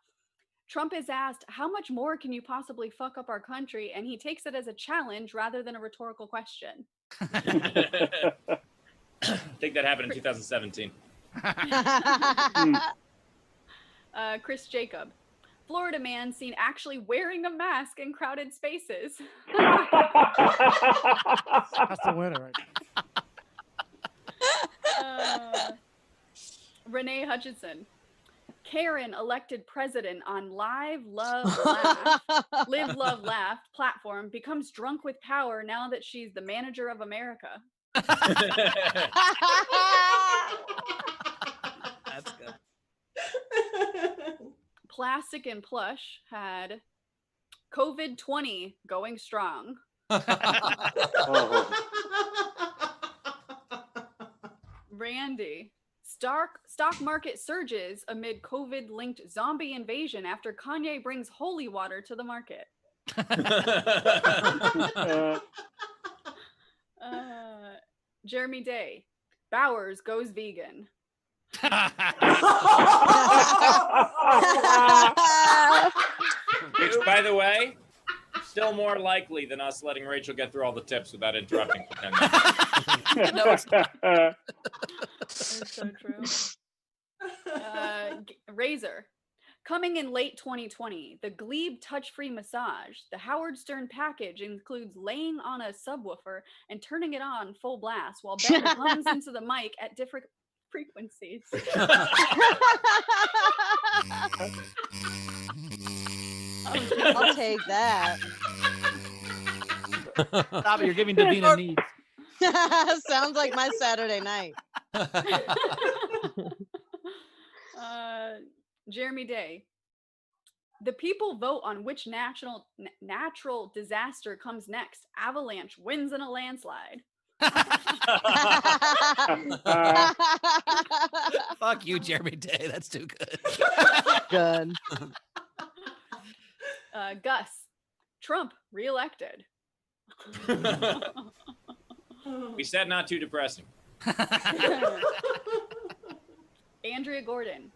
Trump is asked, how much more can you possibly fuck up our country? And he takes it as a challenge rather than a rhetorical question. I think that happened in 2017. Chris Jacob. Florida man seen actually wearing a mask in crowded spaces. That's the winner right Renee Hutchinson. Karen elected president on Live Love Laugh platform becomes drunk with power now that she's the manager of America. That's good. Plastic and Plush had COVID-20 going strong. Randy. Stock market surges amid COVID-linked zombie invasion after Kanye brings holy water to the market. Jeremy Day. Bowers goes vegan. Which, by the way, still more likely than us letting Rachel get through all the tips without interrupting for 10 minutes. No, it's not. It's so true. Razor. Coming in late 2020, the Glebe touch-free massage. The Howard Stern package includes laying on a subwoofer and turning it on full blast while Ben hums into the mic at different frequencies. I'll take that. Stop it, you're giving Davina needs. Sounds like my Saturday night. Jeremy Day. The people vote on which natural disaster comes next. Avalanche wins in a landslide. Fuck you, Jeremy Day. That's too good. Good. Gus. Trump reelected. We said not too depressing. Andrea Gordon.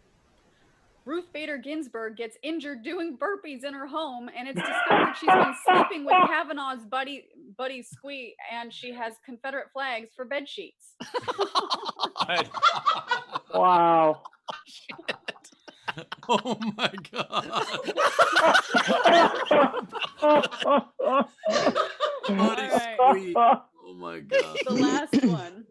Ruth Bader Ginsburg gets injured doing burpees in her home, and it's discovered she's been sleeping with Kavanaugh's buddy Squee, and she has Confederate flags for bed sheets. Wow. Oh my god. What is All right. sweet? Oh my god. The last one.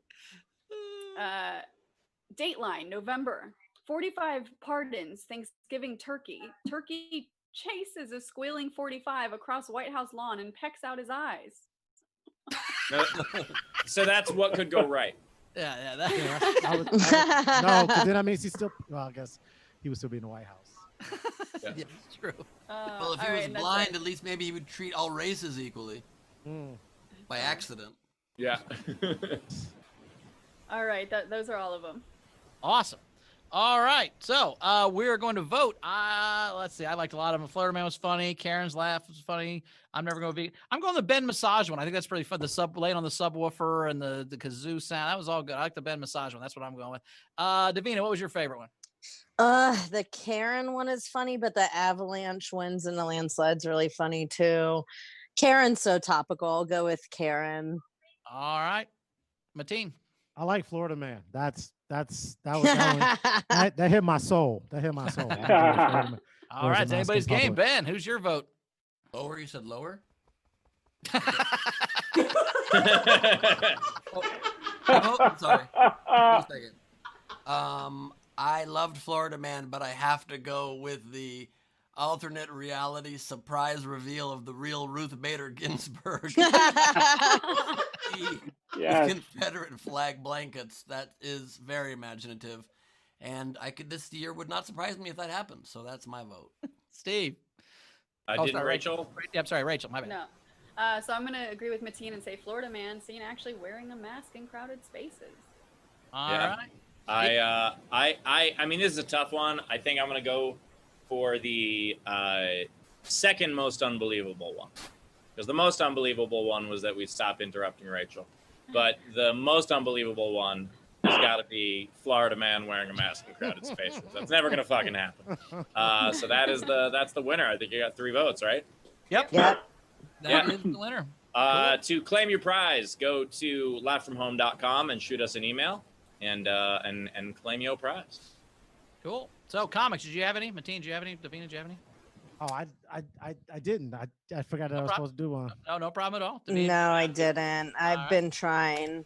Dateline, November. 45 pardons, Thanksgiving turkey. Turkey chases a squealing 45 across White House lawn and pecks out his eyes. So that's what could go right. Yeah. no, because then that means he's still. Well, I guess he would still be in the White House. Yeah. Yeah, it's true. Well, if he was blind, at least maybe he would treat all races equally. By accident. Yeah. All right, those are all of them. Awesome. All right, so we're going to vote. Let's see. I liked a lot of them. Florida Man was funny. Karen's laugh was funny. I'm never going to be. I'm going the Ben massage one. I think that's pretty fun. The laying on the subwoofer and the kazoo sound. That was all good. I like the Ben massage one. That's what I'm going with. Davina, what was your favorite one? The Karen one is funny, but the avalanche wins and the landslide's really funny too. Karen's so topical. I'll go with Karen. All right, Mateen. I like Florida Man. That hit my soul. That hit my soul. All right, it's anybody's game. Ben, who's your vote? Lower? You said lower? I'm sorry. One second. I loved Florida Man, but I have to go with the alternate reality surprise reveal of the real Ruth Bader Ginsburg. Yes. Confederate flag blankets. That is very imaginative. And this year would not surprise me if that happened. So that's my vote. Steve. Didn't Rachel? Yeah, I'm sorry, Rachel. My bad. No. So I'm going to agree with Mateen and say Florida Man seen actually wearing a mask in crowded spaces. All right. I mean, this is a tough one. I think I'm going to go for the second most unbelievable one. Because the most unbelievable one was that we stopped interrupting Rachel. But the most unbelievable one has got to be Florida Man wearing a mask in crowded spaces. That's never going to fucking happen. So that's the winner. I think you got 3 votes, right? Yep. Yep. That is the winner. To claim your prize, go to laughfromhome.com and shoot us an email and claim your prize. Cool. So comics, did you have any? Mateen, did you have any? Davina, did you have any? Oh, I didn't. I forgot that I was supposed to do one. No problem at all. Davina? No, I didn't. I've been trying.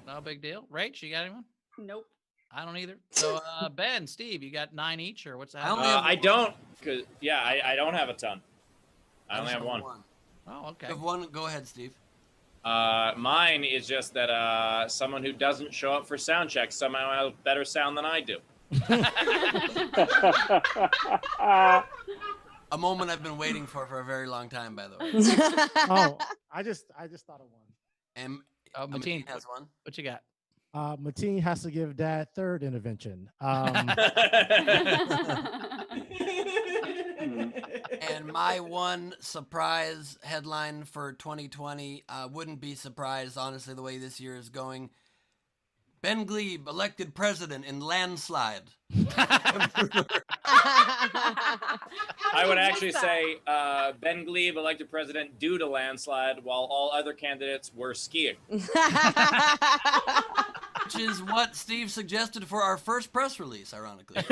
No big deal. Rach, you got anyone? Nope. I don't either. So Ben, Steve, you got 9 each, or what's that? I don't. I don't have a ton. I only have one. Oh, okay. If one, go ahead, Steve. Mine is just that someone who doesn't show up for sound check somehow has better sound than I do. A moment I've been waiting for a very long time, by the way. Oh, I just thought of one. And Mateen has one. What you got? Mateen has to give Dad third intervention. And my one surprise headline for 2020, wouldn't be surprised, honestly, the way this year is going. Ben Glebe elected president in landslide. I would actually say Ben Glebe elected president due to landslide, while all other candidates were skiing. Which is what Steve suggested for our first press release, ironically.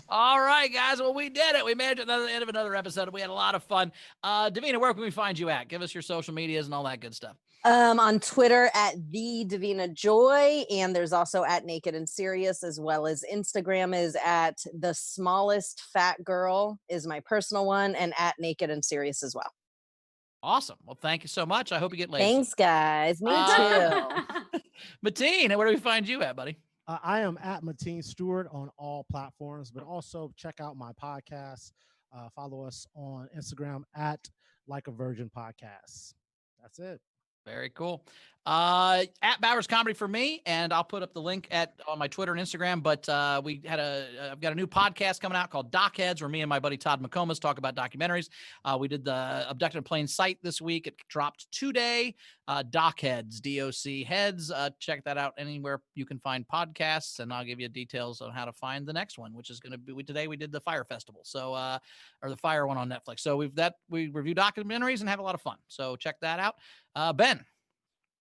All right, guys. Well, we did it. We made it to the end of another episode. We had a lot of fun. Davina, where can we find you at? Give us your social medias and all that good stuff. On Twitter at the Davina Joy, and there's also at Naked and Serious, as well as Instagram is at the smallest fat girl is my personal one, and at Naked and Serious as well. Awesome. Well, thank you so much. I hope you get laid. Thanks, guys. Me too. Mateen, where do we find you at, buddy? I am at Mateen Stewart on all platforms, but also check out my podcast. Follow us on Instagram at Like a Virgin Podcast. That's it. Very cool. At Bowers Comedy for me, and I'll put up the link on my Twitter and Instagram. But I've got a new podcast coming out called Doc Heads, where me and my buddy Todd McComas talk about documentaries. We did the Abducted in Plain Sight this week. It dropped today. Doc Heads, DOC Heads. Check that out anywhere you can find podcasts, and I'll give you details on how to find the next one, which is going to be today. We did the Fire Festival, or the Fire one on Netflix. So we review documentaries and have a lot of fun. So check that out. Ben.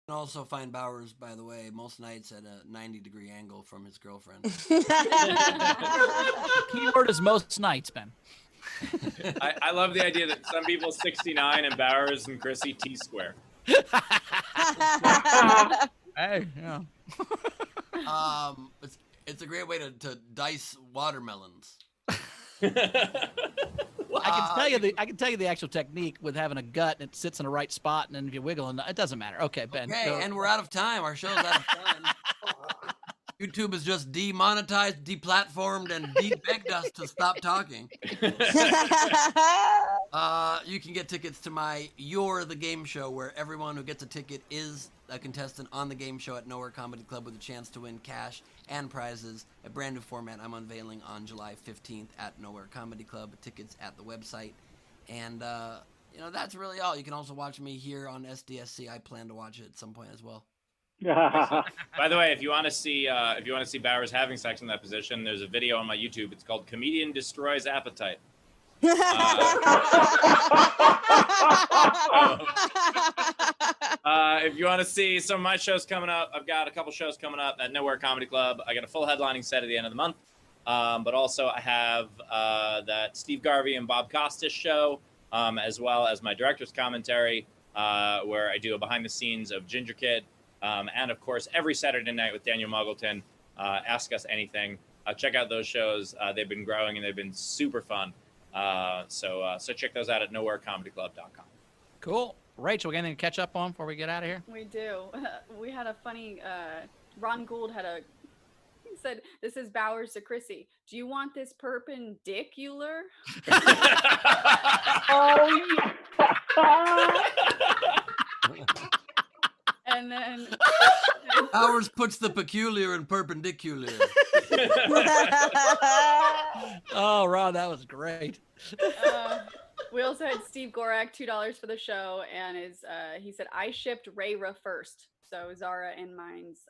You can also find Bowers, by the way, most nights at a 90-degree angle from his girlfriend. Keyword is most nights, Ben. I love the idea that some people 69 and Bowers and Chrissy T-square. Hey, yeah. It's a great way to dice watermelons. I can tell you the actual technique with having a gut and it sits in the right spot, and then if you wiggle, and it doesn't matter. Okay, Ben. Okay, and we're out of time. Our show's out of time. YouTube is just demonetized, deplatformed, and begged us to stop talking. You can get tickets to my You're the Game Show, where everyone who gets a ticket is a contestant on the game show at Nowhere Comedy Club with a chance to win cash and prizes. A brand new format I'm unveiling on July 15th at Nowhere Comedy Club. Tickets at the website. And, that's really all. You can also watch me here on SDSC. I plan to watch it at some point as well. By the way, if you want to see Bowers having sex in that position, there's a video on my YouTube. It's called Comedian Destroys Appetite. If you want to see some of my shows coming up, I've got a couple shows coming up at Nowhere Comedy Club. I got a full headlining set at the end of the month. But also I have that Steve Garvey and Bob Costas show, as well as my director's commentary, where I do a behind the scenes of Ginger Kid. And of course, every Saturday night with Daniel Muggleton, Ask Us Anything. Check out those shows. They've been growing and they've been super fun. So check those out at nowherecomedyclub.com. Cool. Rachel, anything to catch up on before we get out of here? We do. We had a funny, Ron Gould he said, this is Bowers to Chrissy. Do you want this perpendicular? Oh, yeah. And then Bowers puts the peculiar in perpendicular. Oh, Ron, that was great. We also had Steve Gorak, $2 for the show, and he said, I shipped Rayra first. So Zara and mine's,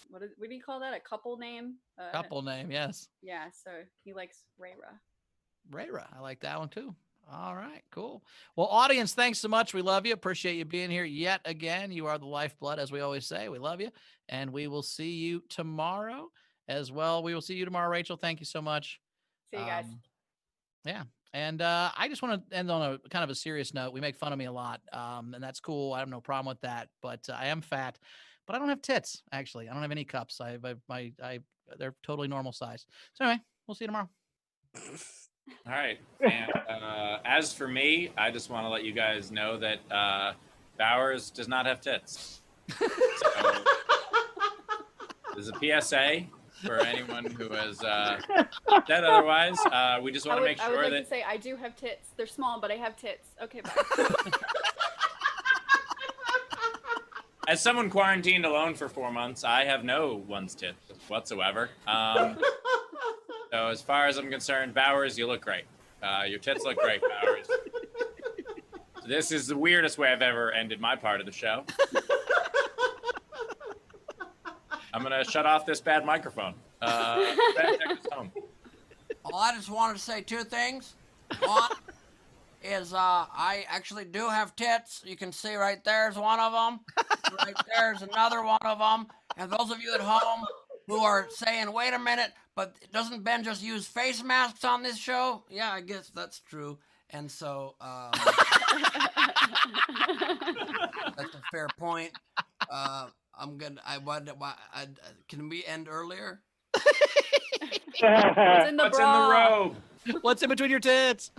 what do you call that? A couple name? Couple name, yes. Yeah, so he likes Rayra. Rayra, I like that one too. All right, cool. Well, audience, thanks so much. We love you. Appreciate you being here yet again. You are the lifeblood, as we always say. We love you. And we will see you tomorrow as well. We will see you tomorrow, Rachel. Thank you so much. See you guys. Yeah. And I just want to end on a kind of a serious note. We make fun of me a lot, and that's cool. I have no problem with that. But I am fat, but I don't have tits. Actually, I don't have any cups. They're totally normal size. So anyway, we'll see you tomorrow. All right. And as for me, I just want to let you guys know that Bowers does not have tits. So, there's a PSA for anyone who has said otherwise. We just want to make sure I would like that. to say I do have tits. They're small, but I have tits. Okay, bye. As someone quarantined alone for 4 months, I have no one's tits whatsoever. So as far as I'm concerned, Bowers, you look great. Your tits look great, Bowers. This is the weirdest way I've ever ended my part of the show. I'm going to shut off this bad microphone. Ben, take us home. Well, I just wanted to say two things. One is I actually do have tits. You can see right there's one of them. Right there's another one of them. And those of you at home who are saying, wait a minute, but doesn't Ben just use face masks on this show? Yeah, I guess that's true. And so that's a fair point. I'm good. Can we end earlier? What's in the What's in the robe? What's in between your tits?